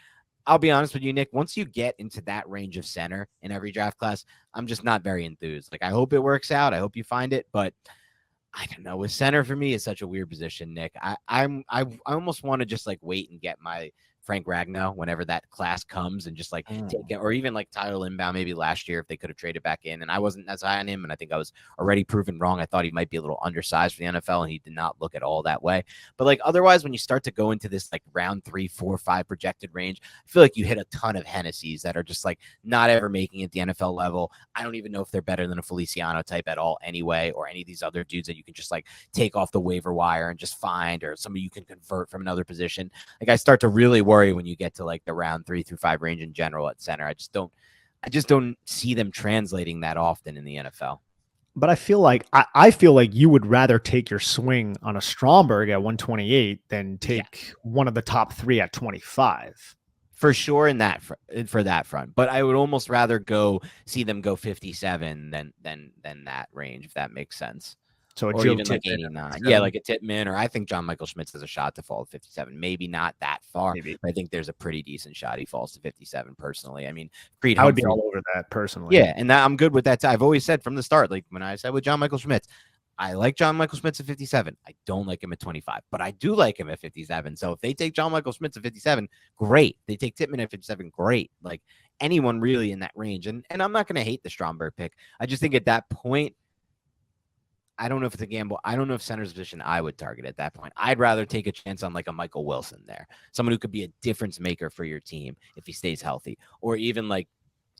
I'll be honest with you, Nick, once you get into that range of center in every draft class, I'm just not very enthused. Like, I hope it works out. I hope you find it, but I don't know. With center for me is such a weird position, Nick. I almost want to just like wait and get my Frank Ragnow whenever that class comes and just like take it, or even like Tyler Linbaum maybe last year if they could have traded back in. And I wasn't as high on him, and I think I was already proven wrong. I thought he might be a little undersized for the NFL, and he did not look at all that way. But like otherwise, when you start to go into this like round 3, 4, 5 projected range, I feel like you hit a ton of Hennessy's that are just like not ever making it the NFL level. I don't even know if they're better than a Feliciano type at all anyway, or any of these other dudes that you can just like take off the waiver wire and just find, or somebody you can convert from another position. Like I start to really worry when you get to like the round 3 through 5 range in general at center. I just don't see them translating that often in the NFL. But I feel like you would rather take your swing on a Stromberg at 128 than Yeah, take one of the top 3 at 25. for sure in that for that front. But I would almost rather see them go 57 than that range, if that makes sense. So a Or Joe even like Tippmann at 89. Yeah, 57, like a Titman, or I think John Michael Schmitz has a shot to fall to 57. Maybe not that far, maybe. but I think there's a pretty decent shot he falls to 57 personally. I mean, Creed I would be Humphrey. all over that personally. Yeah, and I'm good with that. I've always said from the start, like when I said with John Michael Schmitz, I like John Michael Schmitz at 57. I don't like him at 25, but I do like him at 57. So if they take John Michael Schmitz at 57, great. They take Titman at 57, great. Like anyone really in that range. And I'm not going to hate the Stromberg pick. I just think at that point, I don't know if it's a gamble. I don't know if center's position I would target at that point. I'd rather take a chance on like a Michael Wilson there, someone who could be a difference maker for your team if he stays healthy, or even like,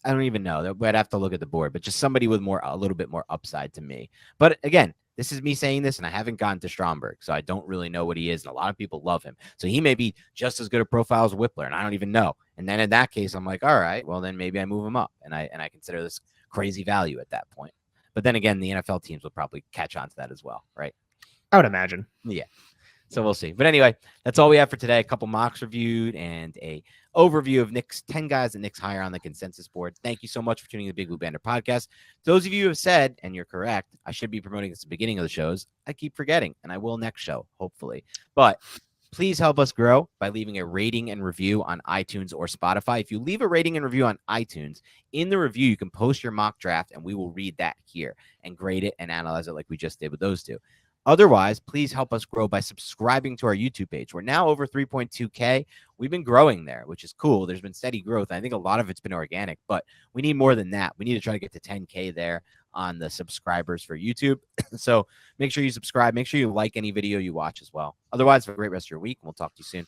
I don't even know. I'd have to look at the board, but just somebody with a little bit more upside to me. But again, this is me saying this, and I haven't gotten to Stromberg, so I don't really know what he is, and a lot of people love him. So he may be just as good a profile as Whippler, and I don't even know. And then in that case, I'm like, all right, well then maybe I move him up, and I consider this crazy value at that point. But then again, the NFL teams will probably catch on to that as well, right? I would imagine. Yeah. So we'll see. But anyway, that's all we have for today. A couple mocks reviewed and a overview of Nick's 10 guys that Nick's higher on the consensus board. Thank you so much for tuning in the Big Blue Banner podcast. Those of you who have said, and you're correct, I should be promoting this at the beginning of the shows. I keep forgetting, and I will next show, hopefully. But please help us grow by leaving a rating and review on iTunes or Spotify. If you leave a rating and review on iTunes, in the review, you can post your mock draft, and we will read that here and grade it and analyze it like we just did with those two. Otherwise, please help us grow by subscribing to our YouTube page. We're now over 3.2K. We've been growing there, which is cool. There's been steady growth. I think a lot of it's been organic, but we need more than that. We need to try to get to 10K there on the subscribers for YouTube. So make sure you subscribe. Make sure you like any video you watch as well. Otherwise, have a great rest of your week, and we'll talk to you soon.